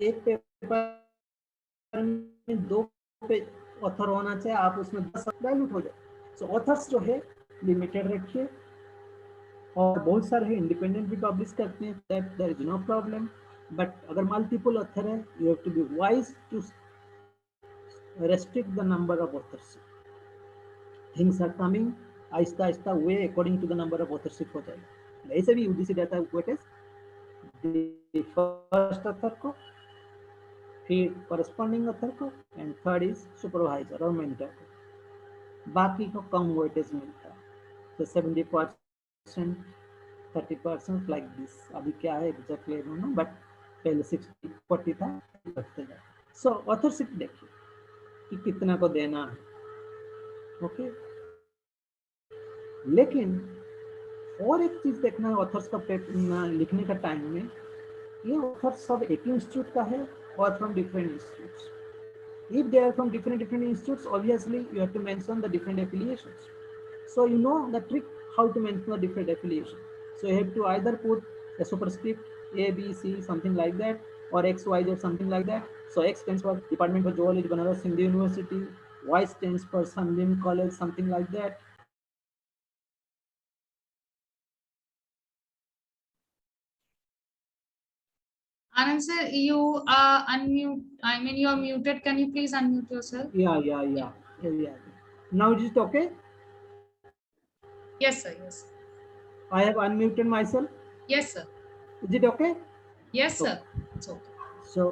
C: एक paper में 2 author होना चाहिए, आप उसमें 10 dilute हो जाए. सो authors जो है लिमिटेड रखिए, और बहुत सारे हैं इंडिपेंडेंट भी पब्लिश करते हैं, that there is no problem. But अगर मल्टीपल ऑथर है, you have to be wise to restrict the number of authors. Things are coming आहिस्ता आहिस्ता वे according to the number of authorship हो जाएगा. ऐसे भी यूजीसी देता है वेटेज, फर्स्ट ऑथर को, फिर कॉरेस्पॉन्डिंग ऑथर को, एंड थर्ड इज सुपरवाइजर और मेंटर को. बाकी को कम वेटेज मिलता है, तो 70%, 30% लाइक दिस. अभी क्या है exactly I don't know, but पहले 60-40 था, बढ़ते जाए. सो ऑथरशिप देखिए कि कितना को देना है. ओके, लेकिन और एक चीज देखना है ऑथर्स का लिखने का टाइम में, ये ऑथर्स सब एक ही इंस्टीट्यूट का है और from different institutes. If they are from different institutes, obviously you have to mention the different affiliations. So you know the trick how to mention the different affiliations. So you have to either put a superscript A, B, C, something like that, or X, Y, Z, something like that. So X stands for Department of Zoology, Banaras Hindu University. Y stands for Sunbeam College, something like that.
B: Anand sir, you are unmute. I mean, you are muted. Can you please unmute yourself?
C: Yeah. Now is it okay?
B: Yes, sir. Yes.
C: I have unmuted myself.
B: Yes, sir.
C: Is it okay?
B: Yes, sir. It's okay.
C: So,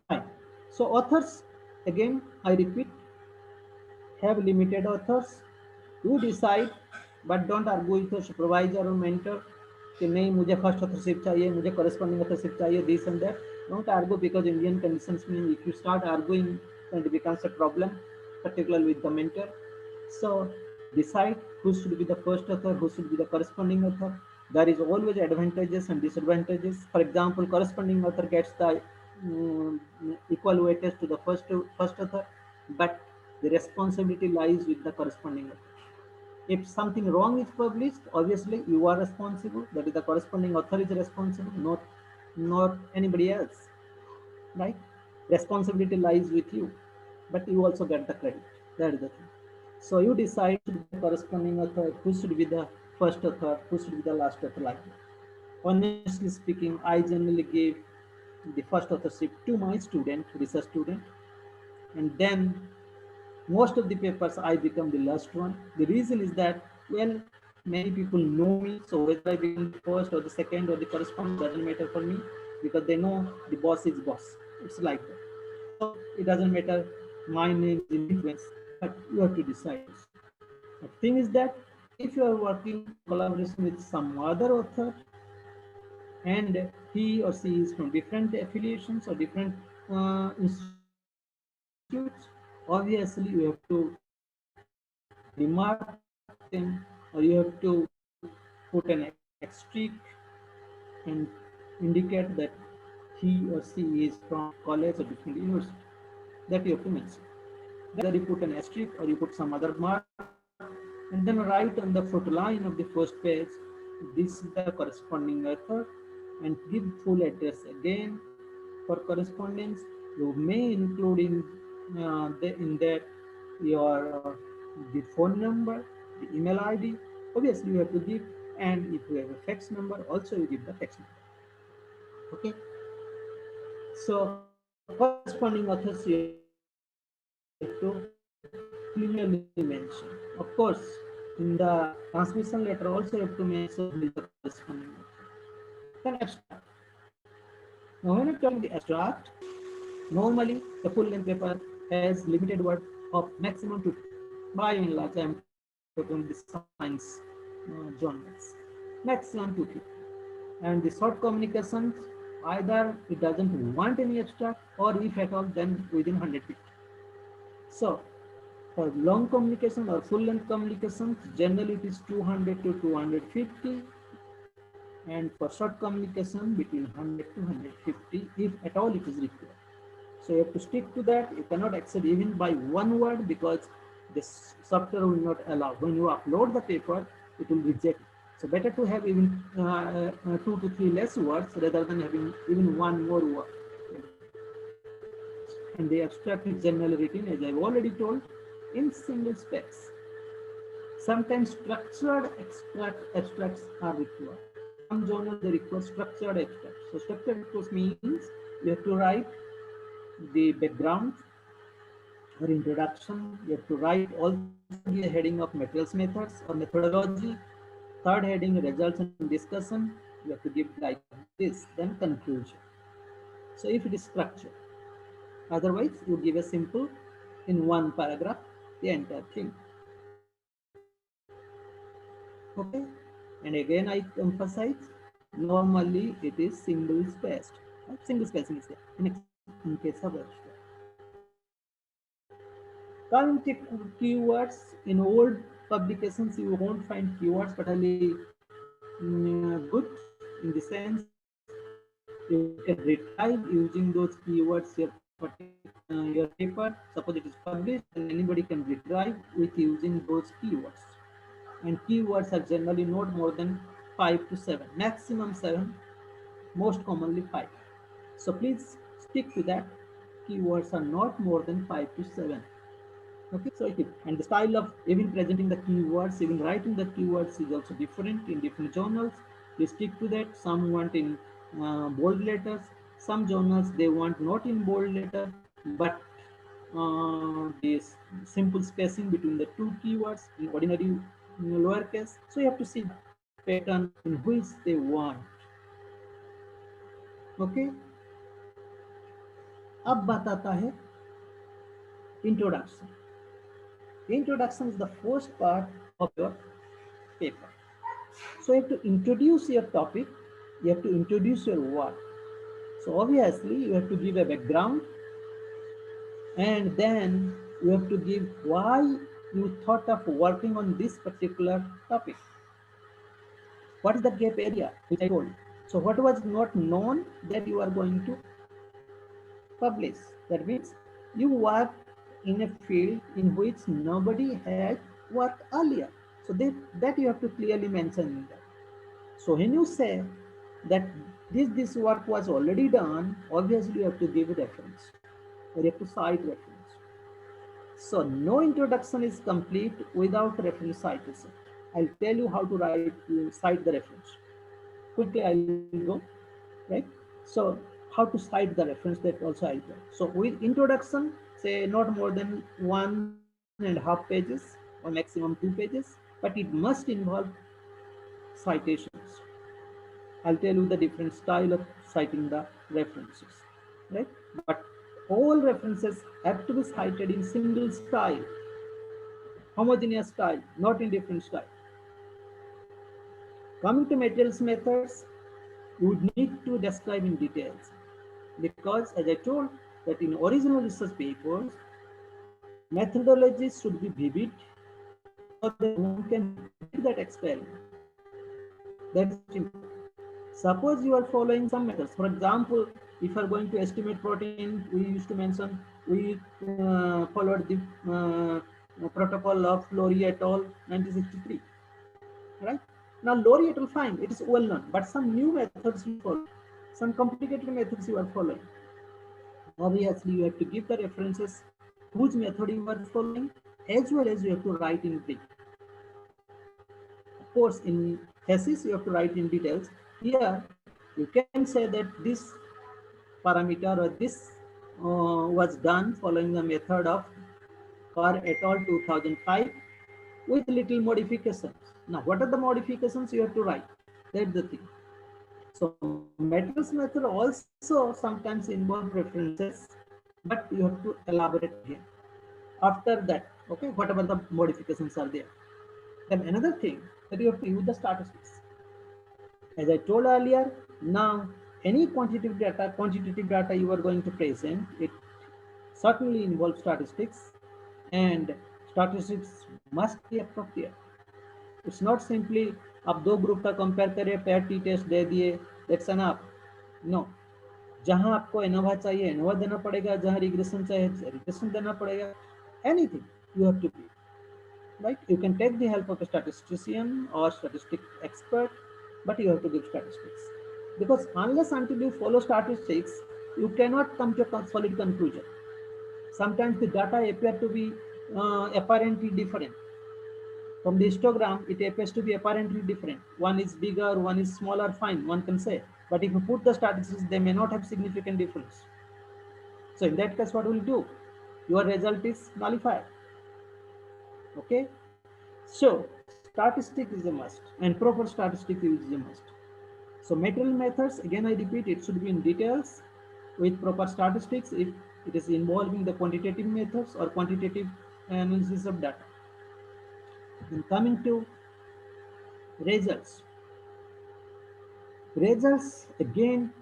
C: fine. So authors, again, I repeat, have limited authors. You decide, but don't argue with your supervisor or mentor कि नहीं मुझे first authorship चाहिए, मुझे corresponding authorship चाहिए, this and that. Don't argue, because Indian conditions में if you start arguing then it becomes a problem, particularly with the mentor. So decide who should be the first author, who should be the corresponding author. There is always advantages and disadvantages. For example, corresponding author gets the equal weightage to the first author, but the responsibility lies with the corresponding author. If something wrong is published, obviously you are responsible. That is, the corresponding author is responsible, not anybody else, right? Responsibility lies with you, but you also get the credit. That is the thing. So you decide the corresponding author, who should be the first author, who should be the last author, like that. Honestly speaking, I generally give the first authorship to my research student, and then most of the papers I become the last one. The reason is that, well, many people know me, so whether I become the first or the second or the corresponding doesn't matter for me, because they know the boss is boss. It's like that. it doesn't matter, my name is influence, but you have to decide. The thing is that if you are working in collaboration with some other author and he or she is from different affiliations or different institutes, obviously you have to remark them, or you have to put an asterisk and indicate that he or she is from college or different university. That you have to mention. Then either you put an asterisk or you put some other mark and then write on the foot line of the first page, this is the corresponding author, and give full address again. For correspondence, you may include in that your the phone number, the email ID. Obviously, you have to give, and if you have a fax number, also you give the fax number. Okay. So corresponding authors you have to clearly mention. Of course, in the transmission letter also you have to mention who is the corresponding author. Then abstract. Now when I'm talking the abstract, normally the full-length paper has limited word of maximum 2. By and large, I am talking the science journals. Maximum 250. And the short communications, either it doesn't want any abstract, or if at all, then within 150. So for long communication or full length communications, generally it is 200 to 250. And for short communication, between 100 to 150, if at all it is required. So you have to stick to that. You cannot exceed even by one word, because this software will not allow. When you upload the paper, it will reject. So better to have even 2 to 3 less words rather than having even one more word. And the abstract is generally written, as I've already told, in single space. Sometimes structured abstracts are required. Some journals they require structured abstracts. So structured abstracts means you have to write the background or introduction. You have to write also the heading of materials methods or methodology. Third heading, results and discussion. You have to give like this, then conclusion. So if it is structured, otherwise you give a simple in one paragraph the entire thing. Okay, and again I emphasize, normally it is single spaced. Single spacing is there in case of abstract. Coming to keywords, in old publications you won't find keywords, but only good in the sense you can retrieve using those keywords your paper. Suppose it is published, and anybody can retrieve with using those keywords. And keywords are generally not more than 5 to 7, maximum 7, most commonly 5. So please stick to that. Keywords are not more than 5 to 7. Okay, so and the style of even presenting the keywords, even writing the keywords is also different in different journals. Please stick to that. Some want in bold letters. Some journals they want not in bold letter, but this simple spacing between the two keywords in ordinary lowercase. So you have to see the pattern in which they want. Okay. अब बताता है introduction. Introduction is the first part of your paper. So you have to introduce your topic, you have to introduce your work. So obviously you have to give a background, and then you have to give why you thought of working on this particular topic. What is the gap area which I told? So what was not known that you are going to publish? That means you work in a field in which nobody had worked earlier. So that you have to clearly mention in that. So when you say that this work was already done, obviously you have to give a reference, or you have to cite reference. So no introduction is complete without reference citation. I'll tell you how to cite the reference. Quickly I'll go, right? So how to cite the reference, that also I'll tell. So with introduction, say not more than 1.5 pages or maximum 2 pages, but it must involve citations. I'll tell you the different style of citing the references, right? But all references have to be cited in single style, homogeneous style, not in different style. Coming to materials methods, you would need to describe in details, because as I told that in original research papers, methodologies should be vivid so that one can repeat that experiment. That's important. Suppose you are following some methods. For example, if you are going to estimate protein, we used to mention we followed the protocol of Lori et al. 1963. Right? Now, Lori et al. Fine, it is well known, but some new methods you follow, some complicated methods you are following. Obviously, you have to give the references whose method you are following, as well as you have to write in brief. Of course, in thesis, you have to write in details. Here, you can say that this parameter or this was done following the method of Carr et al. 2005 with little modifications. Now, what are the modifications you have to write? That's the thing. So, materials method also sometimes involve references, but you have to elaborate here. After that, okay, whatever the modifications are there. Then another thing that you have to use the statistics. As I told earlier, now any quantitative data you are going to present, it certainly involves statistics, and statistics must be appropriate. It's not simply आप दो group का compare करिए, pair T test दे दिए, that's enough. No. जहां आपको ANOVA चाहिए ANOVA देना पड़ेगा, जहां रिग्रेशन चाहिए रिग्रेशन देना पड़ेगा. Anything you have to do. Right? You can take the help of a statistician or statistic expert, but you have to give statistics. Because unless until you follow statistics, you cannot come to a solid conclusion. Sometimes the data appear to be apparently different. From the histogram, it appears to be apparently different. One is bigger, one is smaller, fine, one can say. But if you put the statistics, they may not have significant difference. So in that case, what will you do? Your result is nullified. Okay, so statistic is a must, and proper statistic is a must. So material methods, again I repeat, it should be in details with proper statistics if it is involving the quantitative methods or quantitative analysis of data. Then coming to results. Results again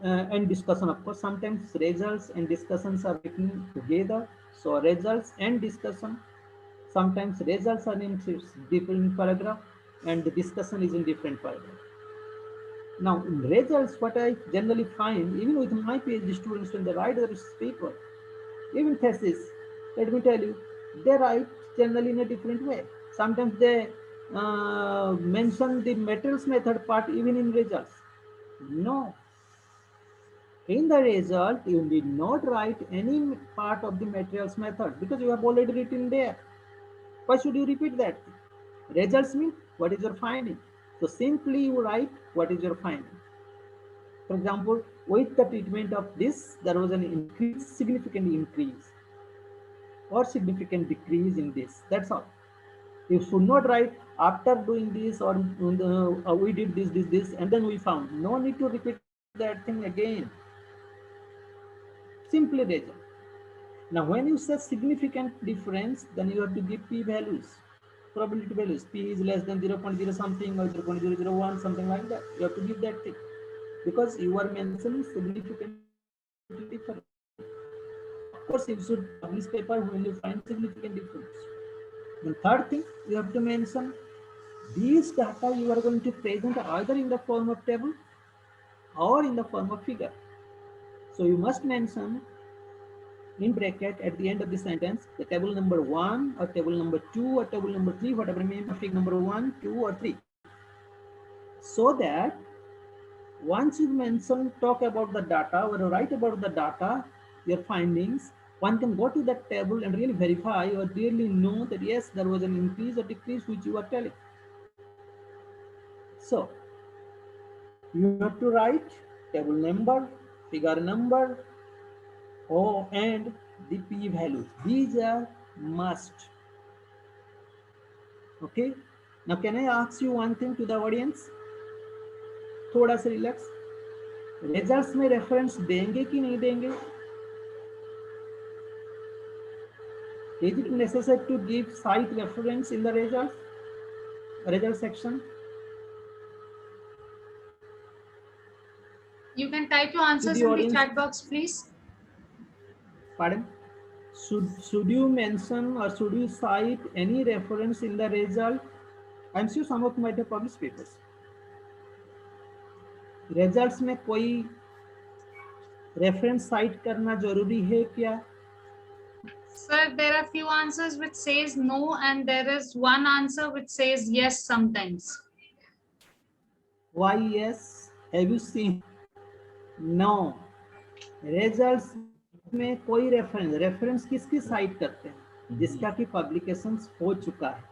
C: and discussion, of course, sometimes results and discussions are written together. So results and discussion. Sometimes results are in different paragraph and the discussion is in different paragraph. Now, in results, what I generally find, even with my PhD students, when they write their paper, even thesis, let me tell you, they write generally in a different way. Sometimes they mention the materials method part even in results. No. In the result, you need not write any part of the materials method because you have already written there. Why should you repeat that? Results mean what is your finding. So simply you write what is your finding. For example, with the treatment of this, there was an increase, significant increase or significant decrease in this. That's all. You should not write after doing this or we did this, and then we found. No need to repeat that thing again. Simply result. Now, when you say significant difference, then you have to give p-values, probability values. P is less than 0.0 something or 0.001, something like that. You have to give that thing because you are mentioning significant difference. Of course, you should publish paper when you find significant difference. The third thing, you have to mention these data you are going to present either in the form of table or in the form of figure. So you must mention in bracket at the end of the sentence the table number 1 or table number 2 or table number 3, whatever may be, figure number 1, 2 or 3, so that once you mention, talk about the data or write about the data, your findings, one can go to that table and really verify or really know that yes, there was an increase or decrease which you are telling. So you have to write table number, figure number, and the p-values. These are must. Okay. Now, can I ask you one thing to the audience? थोड़ा सा relax. Results में reference देंगे कि नहीं देंगे? Is it necessary to give site reference in the result section?
B: You can type your answers
C: the
B: in the
C: audience-
B: chat box, please.
C: Pardon? Should you mention or should you cite any reference in the result? I'm sure some of you might have published papers. Results में कोई reference cite करना जरूरी है क्या?
B: Sir, there are few answers which says no, and there is one answer which says yes sometimes.
C: Why yes? Have you seen? No. Results में कोई reference किसकी site करते हैं? जिसका कि पब्लिकेशंस हो चुका है.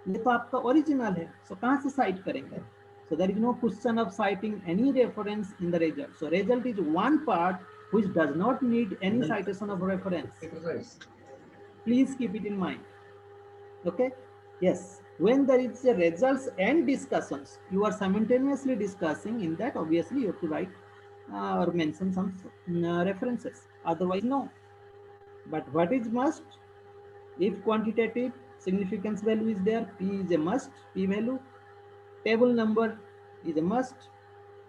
C: ये तो आपका ओरिजिनल है, सो कहाँ से साइट करेंगे? So there is no question of citing any reference in the result. So result is one part which does not need any citation of reference. Please keep it in mind. Okay? Yes. When there is a results and discussions, you are simultaneously discussing. In that, obviously, you have to write or mention some references. Otherwise, no. But what is must? If quantitative significance value is there, P is a must, P value. Table number is a must.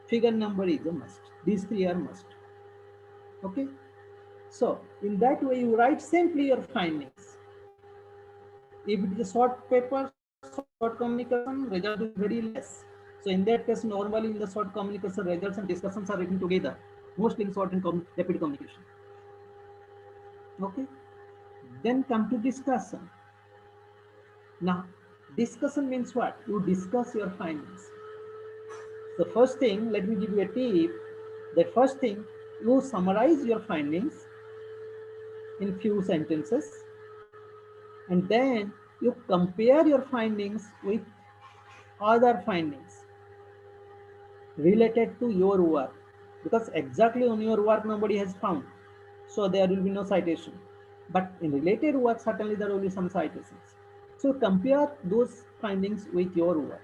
C: Figure number is a must. These three are must. Okay. So in that way, you write simply your findings. If it is a short paper, short communication, result is very less. So in that case, normally in the short communication, results and discussions are written together, mostly in short and rapid communication. Okay. Then come to discussion. Now, discussion means what? You discuss your findings. The first thing, let me give you a tip. The first thing, you summarize your findings in few sentences, and then you compare your findings with other findings related to your work, because exactly on your work nobody has found, so there will be no citation. But in related work, certainly there will be some citations. So compare those findings with your work.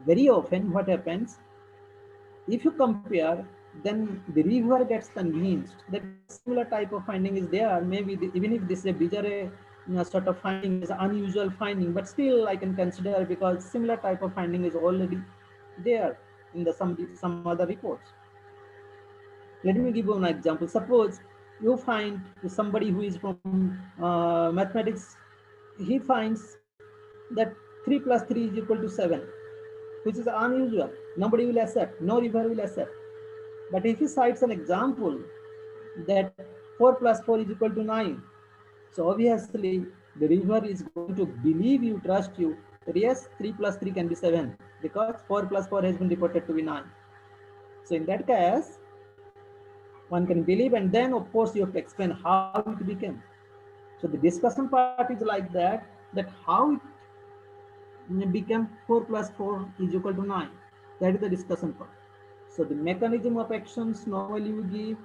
C: Very often what happens, if you compare, then the reviewer gets convinced that similar type of finding is there. Maybe even if this is a bizarre sort of finding, is unusual finding, but still I can consider because similar type of finding is already there in the some other reports. Let me give you an example. Suppose you find somebody who is from mathematics, he finds that 3 plus 3 is equal to 7, which is unusual. Nobody will accept, no reviewer will accept. But if he cites an example that 4 plus 4 is equal to 9, so obviously the reviewer is going to believe you, trust you, that yes, 3 plus 3 can be 7, because 4 plus 4 has been reported to be 9. So in that case, one can believe, and then of course you have to explain how it became. So the discussion part is like that, that how it became 4 plus 4 is equal to 9. That is the discussion part. So the mechanism of actions, normally we give,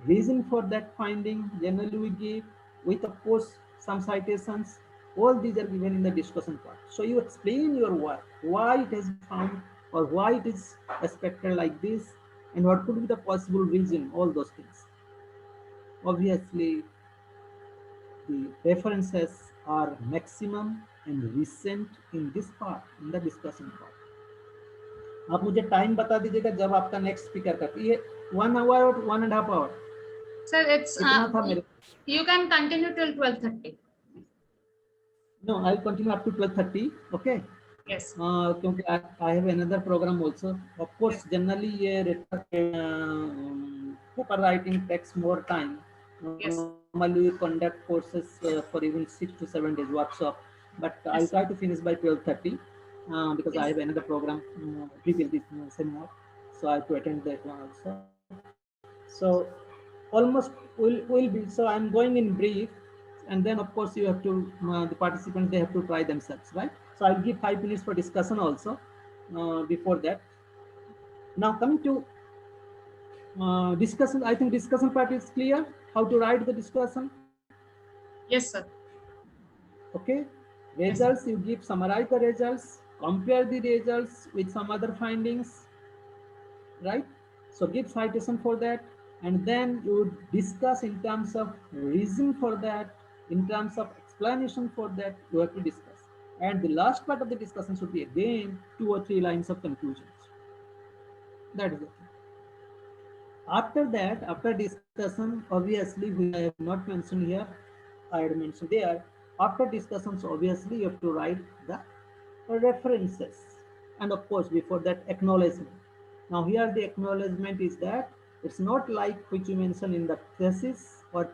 C: reason for that finding, generally we give, with of course some citations. All these are given in the discussion part. So you explain your work, why it has been found or why it is expected like this, and what could be the possible reason, all those things. Obviously, the references are maximum and recent in this part, in the discussion part. आप मुझे time बता दीजिएगा जब आपका next speaker का, ये 1 hour और 1.5 hour.
B: Sir, it's
C: कितना था मेरे?
B: you can continue till 12:30.
C: No, I'll continue up to 12:30. Okay.
B: Yes.
C: क्योंकि I have another program also. Of course, generally ये paper writing takes more time.
B: Yes.
C: Normally we conduct courses for even 6 to 7 days workshop, but I'll
B: Yes.
C: try to finish by 12:30 because I
B: Yes.
C: have another program previous this seminar, so I have to attend that one also. So almost will be. So I'm going in brief, and then of course you have to the participants, they have to try themselves, right? So I'll give 5 minutes for discussion also before that. Now coming to discussion, I think discussion part is clear. How to write the discussion?
B: Yes, sir.
C: Okay. Results, you give, summarize the results, compare the results with some other findings, right? So give citation for that. and then you discuss in terms of reason for that, in terms of explanation for that, you have to discuss. And the last part of the discussion should be again 2 or 3 lines of conclusions. That is it. After that, after discussion, obviously, which I have not mentioned here, I had mentioned there. After discussions, obviously, you have to write the references, and of course, before that, acknowledgement. Now, here the acknowledgement is that it's not like which you mentioned in the thesis or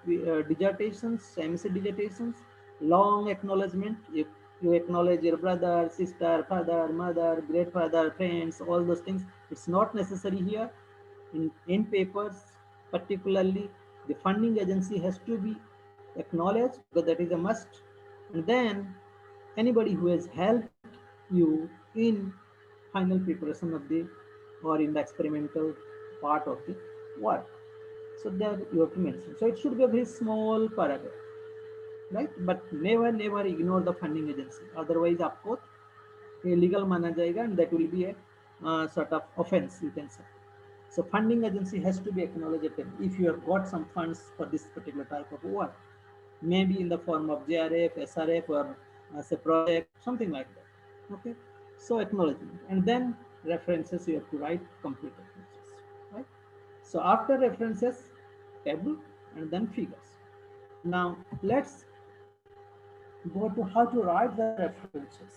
C: dissertations, MSc dissertations, long acknowledgement. You acknowledge your brother, sister, father, mother, great father, friends, all those things. It's not necessary here in papers, particularly the funding agency has to be acknowledged because that is a must. And then anybody who has helped you in final preparation of the or in the experimental part of the work. So there you have to mention. So it should be a very small paragraph, right? But never ignore the funding agency. Otherwise, आपको illegal माना जाएगा and that will be a sort of offense, you can say. So funding agency has to be acknowledged if you have got some funds for this particular type of work, maybe in the form of JRF, SRF, or as a project, something like that. Okay, so acknowledgement, and then references you have to write complete references, right? So after references, table, and then figures. Now let's go to how to write the references.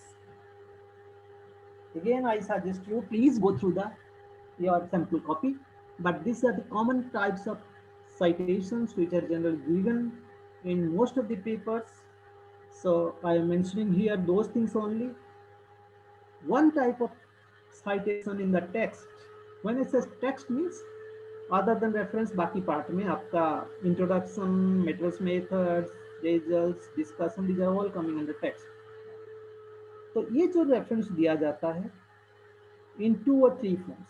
C: Again, I suggest you please go through the your sample copy, but these are the common types of citations which are generally given in most of the papers. So I am mentioning here those things only. One type of citation in the text. When it says text means other than reference, बाकी part में आपका introduction, materials, methods, results, discussion, these are all coming under text. तो ये जो reference दिया जाता है in 2 or 3 forms.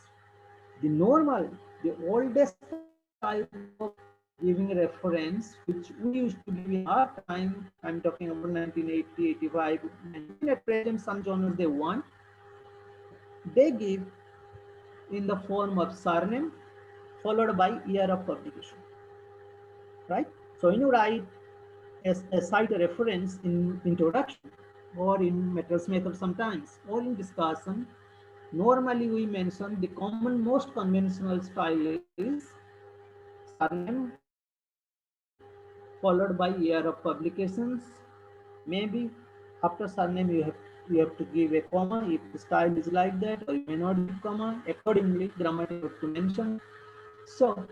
C: The normal, the oldest type of giving reference, which we used to give in our time, I'm talking about 1980, 85, and at present some journals they want, they give in the form of surname followed by year of publication, right? So when you write a cite a reference in introduction or in materials method sometimes, or in discussion, normally we mention the common most conventional style is surname followed by year of publications. Maybe after surname you have to give a comma if the style is like that, or you may not give comma. Accordingly, grammar you have to mention. So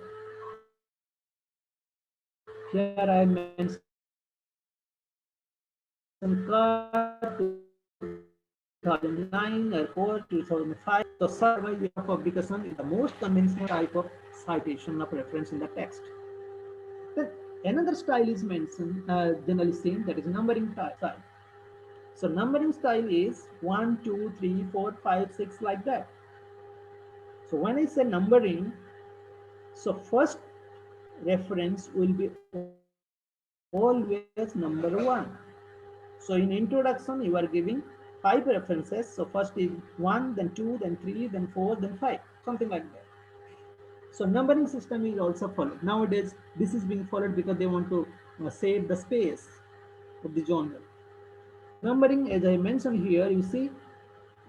C: here I mentioned Car 2009, Airport 2005. So survey year of publication is the most conventional type of citation of reference in the text. Then another style is mentioned, generally seen, that is numbering style. So numbering style is 1, 2, 3, 4, 5, 6 like that. So when I say numbering, so first reference will be always number 1. So in introduction, you are giving 5 references. So first is 1, then 2, then 3, then 4, then 5, something like that. So numbering system is also followed. Nowadays, this is being followed because they want to save the space of the journal. Numbering, as I mentioned here, you see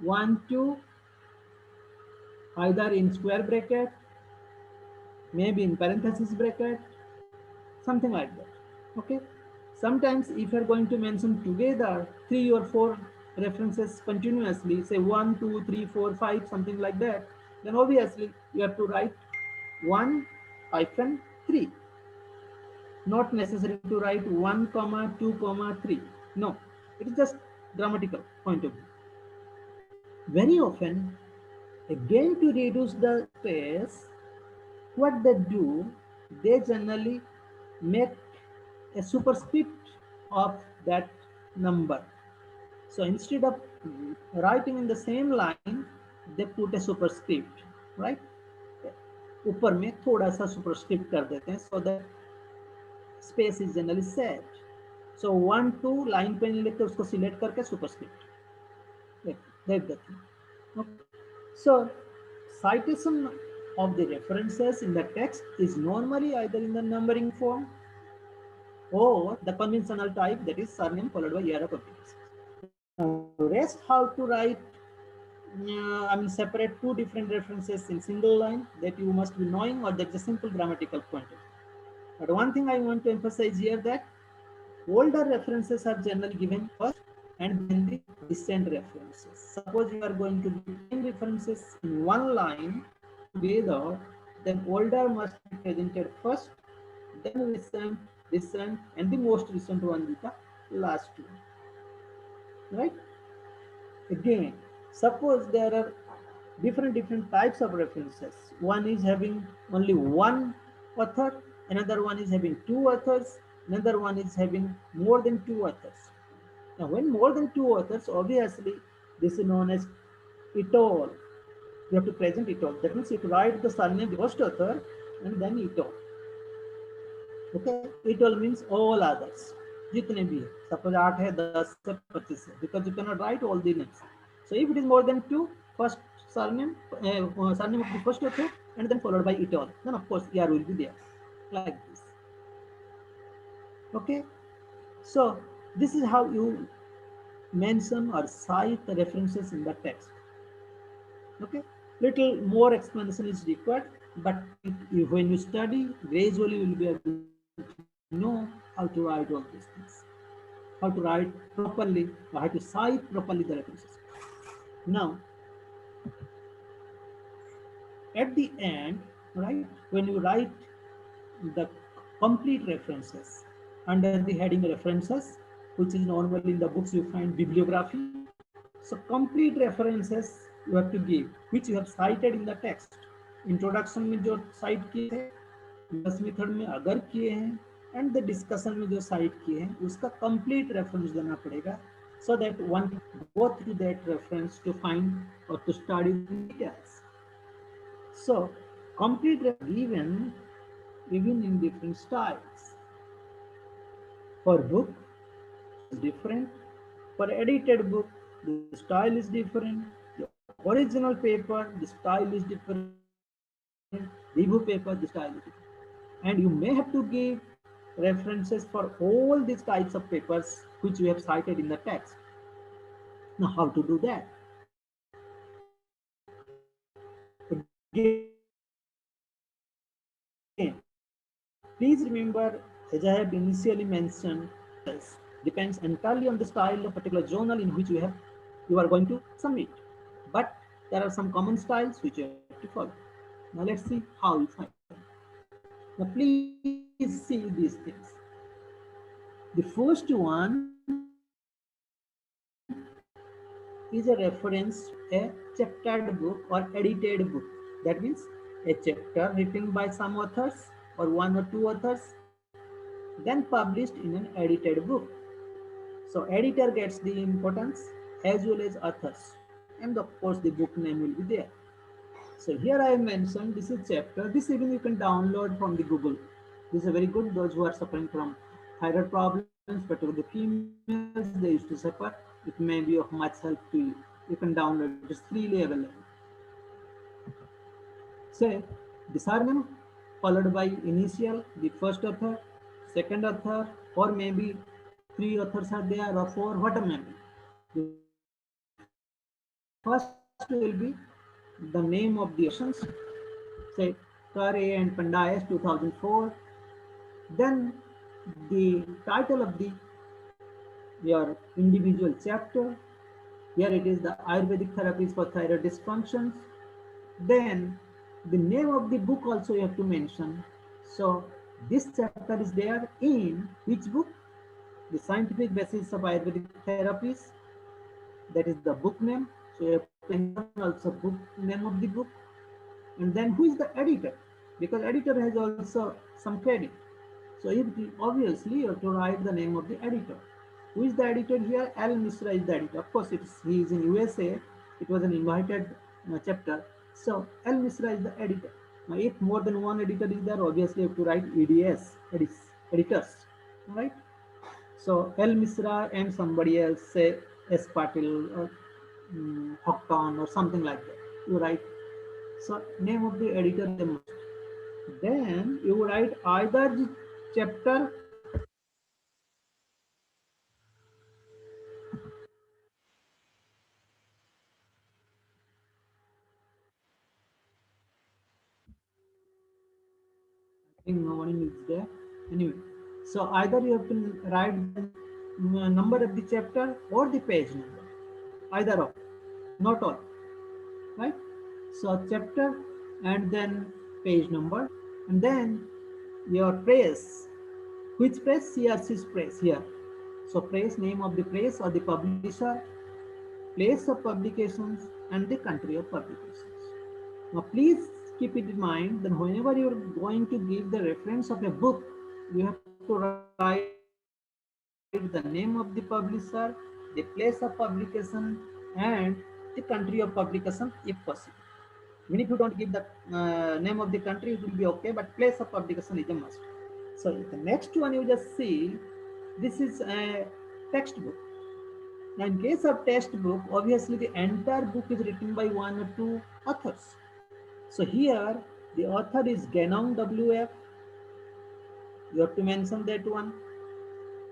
C: 1, 2, either in square bracket, maybe in parenthesis bracket, something like that. Okay. Sometimes if you're going to mention together 3 or 4 references continuously, say 1, 2, 3, 4, 5, something like that, then obviously you have to write 1-3. Not necessary to write 1, 2, 3. No, it is just grammatical point of view. Very often, again to reduce the space, what they do, they generally make a superscript of that number. So instead of writing in the same line, they put a superscript, right? ऊपर में थोड़ा सा superscript कर देते हैं so that space is generally set. So 1, 2 line पे नहीं लिखते, उसको select करके superscript. That's the thing. Okay. So citation of the references in the text is normally either in the numbering form or the conventional type, that is surname followed by year of publication. Now, rest how to write, separate two different references in single line, that you must be knowing, or that's a simple grammatical pointer. But one thing I want to emphasize here, that older references are generally given first and then the recent references. Suppose you are going to give 10 references in one line together, then older must be presented first, then recent, and the most recent one with the last one. Right? Again, suppose there are different types of references. One is having only one author, another one is having two authors, another one is having more than two authors. Now, when more than two authors, obviously, this is known as it all. You have to present it all. That means you write the surname, the first author, and then it all. Okay, it all means all others. जितने भी है, suppose 8 है, 10 है, 25 है, because you cannot write all the names. So if it is more than two, first surname of the first author, and then followed by it all. Then of course year will be there, like this. Okay, so this is how you mention or cite the references in the text. Okay, little more explanation is required, but when you study, gradually you will be able to know how to write all these things, how to write properly, or how to cite properly the references. Now, at the end, right, when you write the complete references under the heading references, which is normally in the books you find bibliography. So complete references you have to give, which you have cited in the text. Introduction में जो cite किए थे, plus method में अगर किए हैं, and the discussion में जो cite किए हैं, उसका complete reference देना पड़ेगा, so that one can go through that reference to find or to study the details. So complete given even in different styles. For book is different. For edited book, the style is different. The original paper, the style is different. Review paper, the style is different. And you may have to give references for all these types of papers which you have cited in the text. Now, how to do that? Again, please remember, as I have initially mentioned, this depends entirely on the style of particular journal in which you are going to submit. But there are some common styles which you have to follow. Now let's see how you find them. Now please see these things. The first one is a reference to a chaptered book or edited book. That means a chapter written by some authors or one or two authors, then published in an edited book. So editor gets the importance as well as authors, and of course the book name will be there. So here I have mentioned this is chapter. This even you can download from the Google. This is very good. Those who are suffering from thyroid problems, but with the females they used to suffer, it may be of much help to you. You can download it. It's freely available. Say the surname followed by initial, the first author, second author, or maybe 3 authors are there or 4, whatever may be. The first will be the name of the editions, say Kar A and Pandayas 2004. Then the title of your individual chapter. Here it is the Ayurvedic therapies for thyroid dysfunctions. Then the name of the book also you have to mention. So this chapter is there in which book? The Scientific Basis of Ayurvedic Therapies. That is the book name. So you have to mention also book name of the book. And then who is the editor? Because editor has also some credit. So obviously you have to write the name of the editor. Who is the editor here? Al Misra is the editor. Of course, he is in USA. It was an invited chapter. So Al Misra is the editor. Now, if more than one editor is there, obviously you have to write EDS, editors, right? So Al Misra and somebody else, say S. Patil or Hockton or something like that. You write So name of the editor is a must. Then you write either the chapter think no one is there. Anyway, so either you have to write the number of the chapter or the page number, either of, not all, right? So chapter and then page number, and then your press, which press, CRC's press here. So press, name of the press or the publisher, place of publications, and the country of publications. Now, please keep it in mind that whenever you're going to give the reference of a book, you have to write the name of the publisher, the place of publication, and the country of publication if possible. Even if you don't give the name of the country, it will be okay, but place of publication is a must. So the next one you just see, this is a textbook. Now, in case of textbook, obviously the entire book is written by one or two authors. So here the author is Ganong WF. You have to mention that one.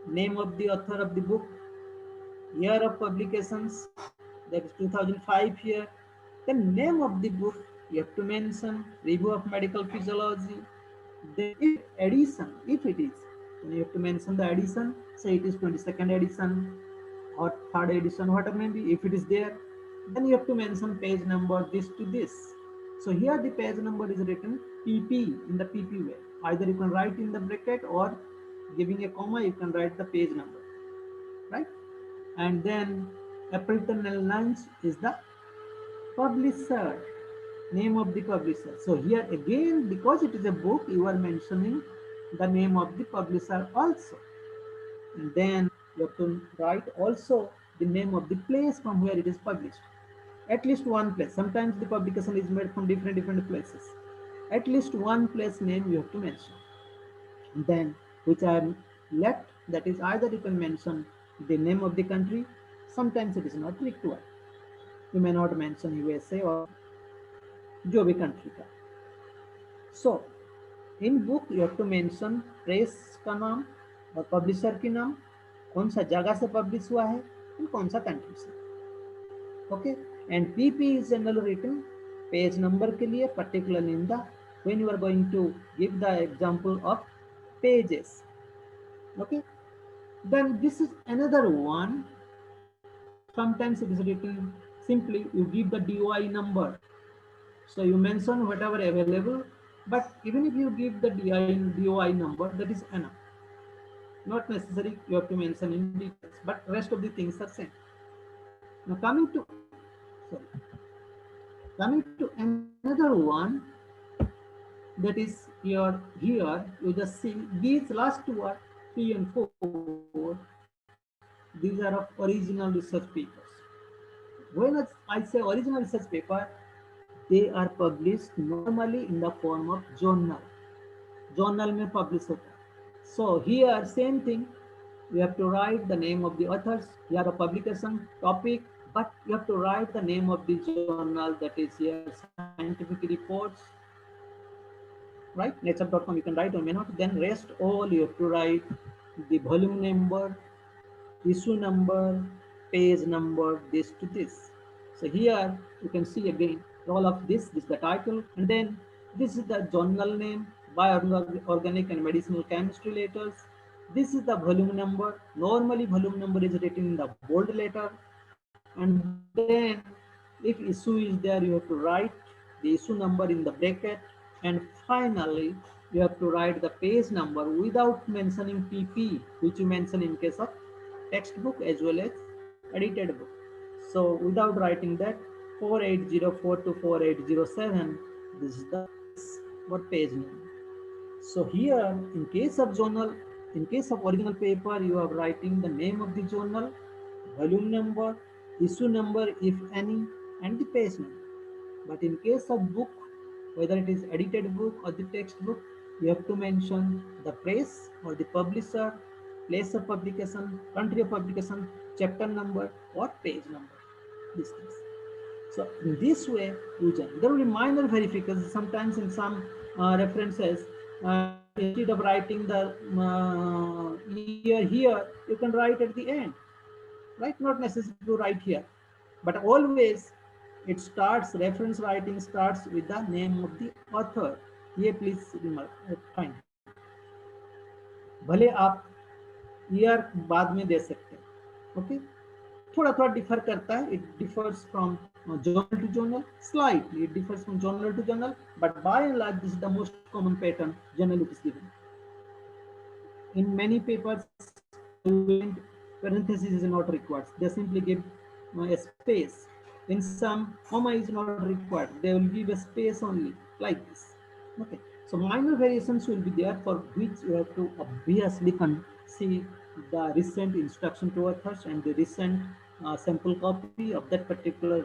C: Name of the author of the book, year of publications, that is 2005 here. Then name of the book, you have to mention Review of Medical Physiology. Then if edition, if it is, then you have to mention the edition, say it is 22nd edition or 3rd edition, whatever may be, if it is there. Then you have to mention page number this to this. So here the page number is written PP in the PP way. Either you can write in the bracket or giving a comma, you can write the page number, right? And then Appleton Lines is the publisher, name of the publisher. So here again, because it is a book, you are mentioning the name of the publisher also. And then you have to write also the name of the place from where it is published. At least one place. Sometimes the publication is made from different places. At least one place name you have to mention. And then which are left, that is either you can mention the name of the country. Sometimes it is not required. You may not mention USA or जो भी country का. So in book you have to mention press का नाम और publisher की नाम, कौन सा जगह से publish हुआ है और कौन सा country से. Okay, and PP is generally written page number के लिए, particularly in the when you are going to give the example of pages. Okay, then this is another one. Sometimes it is written simply, you give the DOI number. So you mention whatever available, but even if you give the DOI number, that is enough. Not necessary you have to mention in details, but rest of the things are same. Now coming to another one, that is here you just see these last two are 3 and 4. These are of original research papers. When I say original research paper, they are published normally in the form of journal. Journal में publish होता है. So here same thing, you have to write the name of the authors, year of publication, topic, but you have to write the name of the journal, that is here scientific reports, right? Nature.com you can write or may not. Then rest all you have to write the volume number, issue number, page number, this to this. So here you can see again all of this is the title, and then this is the journal name, bioorganic and medicinal chemistry letters. This is the volume number. Normally volume number is written in the bold letter, and then if issue is there, you have to write the issue number in the bracket, and finally you have to write the page number without mentioning PP, which you mention in case of textbook as well as edited book. So without writing that, 4804 to 4807, this is the what page name. So here in case of journal, in case of original paper, you are writing the name of the journal, volume number, issue number if any, and the page number. But in case of book, whether it is edited book or the textbook, you have to mention the press or the publisher, place of publication, country of publication, chapter number or page number, these things. So in this way, there will be minor verifications. Sometimes in some references, instead of writing the year here, you can write at the end, right? Not necessary to write here, but always it starts, reference writing starts with the name of the author. ये please find. भले आप year बाद में दे सकते हैं, okay? थोड़ा थोड़ा differ करता है, it differs from journal to journal, slightly it differs from journal to journal, but by and large this is the most common pattern generally it is given. In many papers parenthesis is not required, they simply give a space. In some comma is not required, they will give a space only like this. Okay, so minor variations will be there, for which you have to obviously see the recent instruction to authors and the recent sample copy of that particular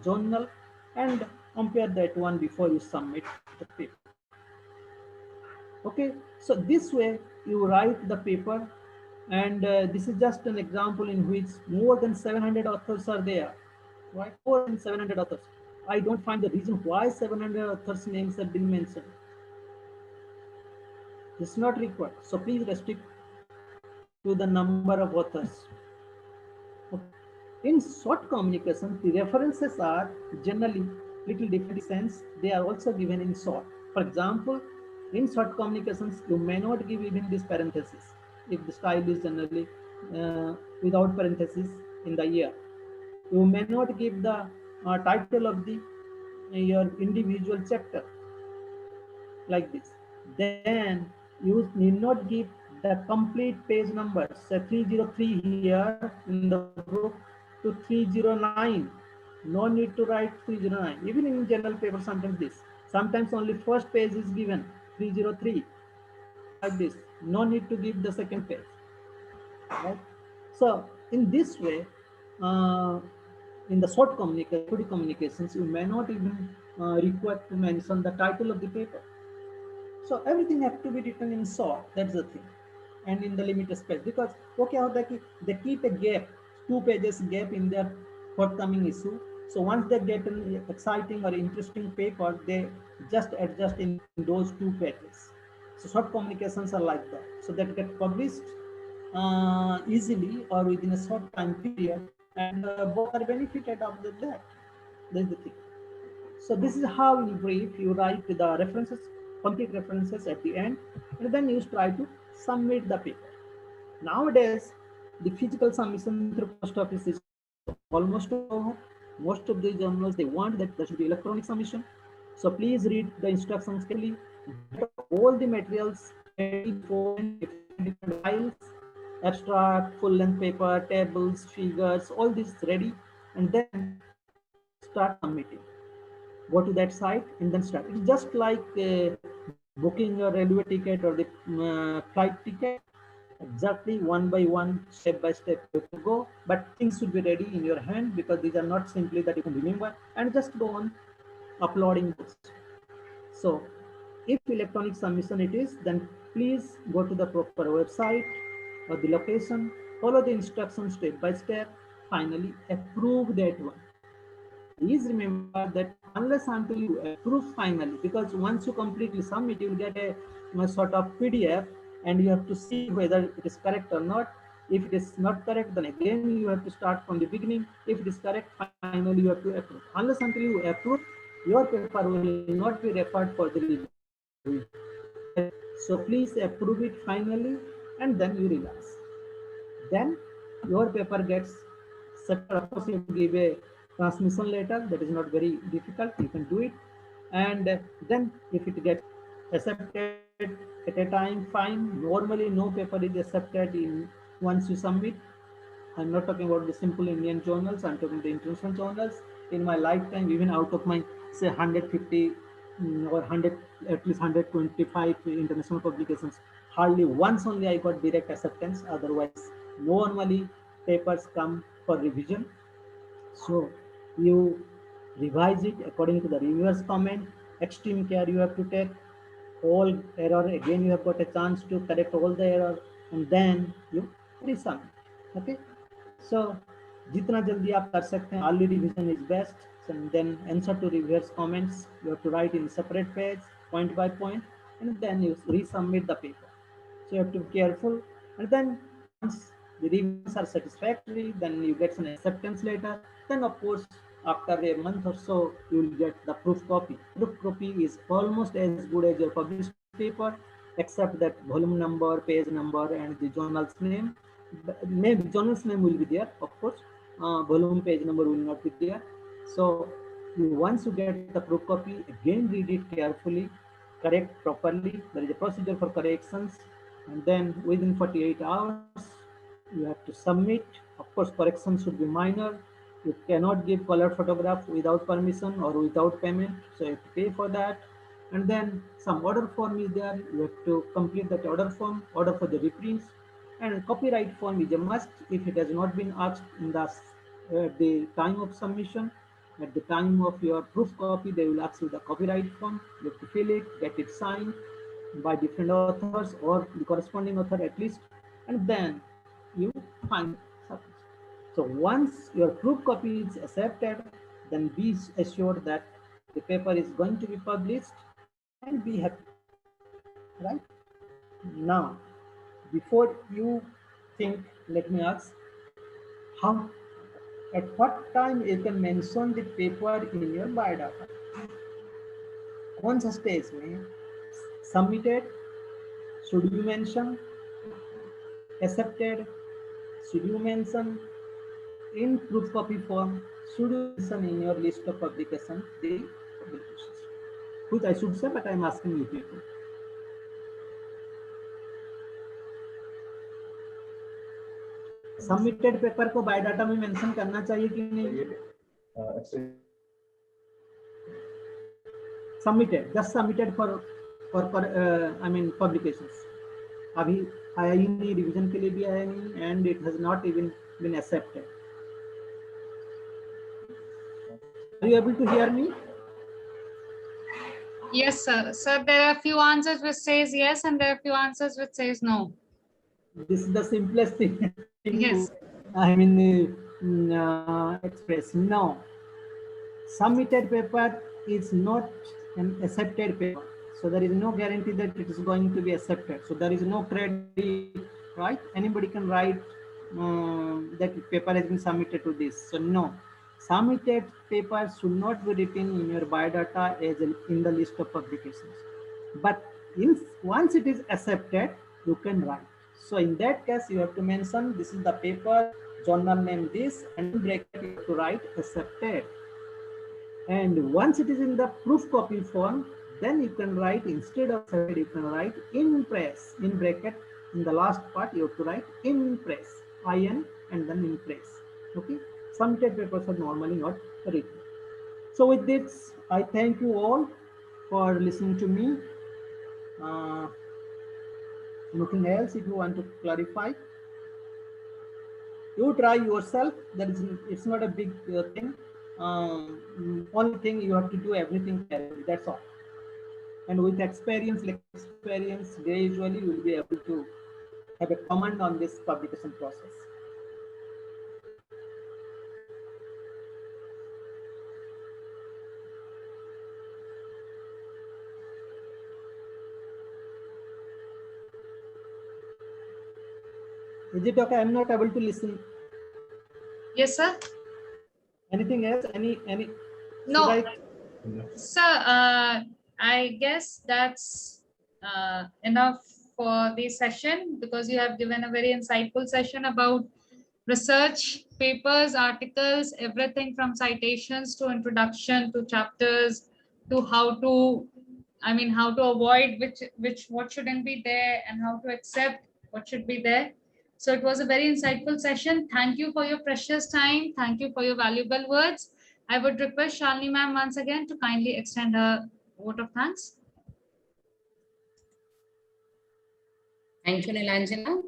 C: journal, and compare that one before you submit the paper. Okay, so this way you write the paper, and this is just an example in which more than 700 authors are there, right? More than 700 authors. I don't find the reason why 700 authors' names have been mentioned. It's not required. So please restrict to the number of authors. In short communication, the references are generally little different sense. They are also given in short. For example, in short communications, you may not give even this parenthesis if the style is generally without parenthesis in the year. You may not give the title of the your individual chapter like this. Then you need not give the complete page numbers. So 303 here in the book to 309. No need to write 309. Even in general paper, sometimes this. Sometimes only first page is given 303 like this. No need to give the second page. Right? So in this way, in the short communications, you may not even require to mention the title of the paper. So everything has to be written in short. That's the thing, and in the limited space, because okay, how they keep a gap, 2 pages gap in their forthcoming issue. So once they get an exciting or interesting paper, they just adjust in those 2 pages. So short communications are like that. So that get published easily or within a short time period, and both are benefited of that. That's the thing. So this is how in brief you write the references, complete references at the end, and then you try to submit the paper. Nowadays, the physical submission through post office is almost over. Most of the journals, they want that there should be electronic submission. So please read the instructions carefully. Get all the materials ready for different files, abstract, full-length paper, tables, figures, all this ready, and then start submitting. Go to that site and then start. It's just like booking a railway ticket or the flight ticket. Exactly one by one, step by step you have to go, but things should be ready in your hand, because these are not simply that you can remember, and just go on uploading this. So if electronic submission it is, then please go to the proper website or the location, follow the instructions step by step, finally approve that one. Please remember that unless until you approve finally, because once you completely submit, you will get a sort of PDF, and you have to see whether it is correct or not. If it is not correct, then again you have to start from the beginning. If it is correct, finally you have to approve. Unless until you approve, your paper will not be referred for the review. So please approve it finally, and then you relax. Then your paper gets set. Of course, you give a transmission letter. That is not very difficult. You can do it. And then if it gets accepted at a time, fine. Normally, no paper is accepted in once you submit. I'm not talking about the simple Indian journals. I'm talking the international journals. In my lifetime, even out of my say 150 or 100, at least 125 international publications, hardly once only I got direct acceptance. Otherwise, normally papers come for revision. So you revise it according to the reviewer's comment. Extreme care you have to take. All error, again you have got a chance to correct all the error, and then you resubmit. Okay, so जितना जल्दी आप कर सकते हैं, early revision is best. And then answer to reviewers comments you have to write in separate page, point by point, and then you resubmit the paper. So you have to be careful. And then once the revisions are satisfactory, then you get an acceptance letter. Then of course, after a month or so, you will get the proof copy. Proof copy is almost as good as your published paper, except that volume number, page number, and the journal's name. Maybe journal's name will be there, of course. Volume page number will not be there. So once you get the proof copy, again read it carefully, correct properly. There is a procedure for corrections, and then within 48 hours you have to submit. Of course, corrections should be minor. You cannot give color photograph without permission or without payment, so you have to pay for that. And then some order form is there. You have to complete that order form, order for the reprints, and copyright form is a must if it has not been asked in the time of submission. At the time of your proof copy, they will ask you the copyright form. You have to fill it, get it signed by different authors or the corresponding author at least, and then you find submit. So once your proof copy is accepted, then be assured that the paper is going to be published and be happy, right? Now, before you think, let me ask, how, at what time you can mention the paper in your biodata? कौन सा stage में submitted should you mention, accepted should you mention, in proof copy form should you mention in your list of publication the publications? Which I should say, but I am asking you people. Submitted paper को biodata में mention करना चाहिए कि नहीं? Submitted, just submitted for I mean publications. अभी आया ही नहीं, revision के लिए भी आया नहीं, and it has not even been accepted. Are you able to hear me?
B: Yes, sir. Sir, there are few answers which says yes, and there are few answers which says no.
C: This is the simplest thing.
B: Yes.
C: I mean, express. No. Submitted paper is not an accepted paper. So there is no guarantee that it is going to be accepted. So there is no credit, right? Anybody can write that paper has been submitted to this. So no. Submitted paper should not be written in your biodata as in the list of publications. But once it is accepted, you can write. So in that case, you have to mention this is the paper, journal name this, and in bracket you have to write accepted. And once it is in the proof copy form, then you can write, instead of accepted, you can write in press, in bracket, in the last part you have to write in press, IN, and then in press. Okay, submitted papers are normally not written. So with this, I thank you all for listening to me. Anything else if you want to clarify? You try yourself. That is, it's not a big thing. Only thing you have to do everything carefully. That's all. And with experience, gradually you will be able to have a command on this publication process. Is it okay? I'm not able to listen.
B: Yes, sir.
C: Anything else? Any?
B: No. Sir, I guess that's enough for this session, because you have given a very insightful session about research papers, articles, everything from citations to introduction to chapters to how to, how to avoid what shouldn't be there and how to accept what should be there. So it was a very insightful session. Thank you for your precious time. Thank you for your valuable words. I would request Shalini ma'am once again to kindly extend her vote of thanks.
A: Thank you, Nilanjana.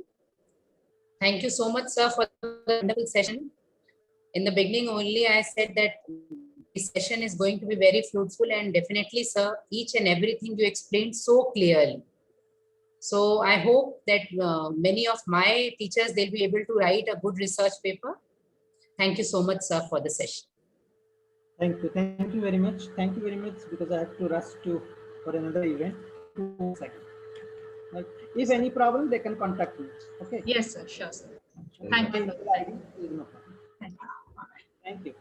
A: Thank you so much, sir, for the wonderful session. In the beginning only, I said that this session is going to be very fruitful, and definitely, sir, each and everything you explained so clearly. So I hope that many of my teachers, they'll be able to write a good research paper. Thank you so much, sir, for the session.
C: Thank you. Thank you very much. Thank you very much, because I have to rush for another event. 2 seconds. Right. If any problem, they can contact me. Okay.
B: Yes, sir. Sure, sir.
C: Okay.
B: Thank you.
C: Email ID is no problem.
B: Thank you.
C: Thank you.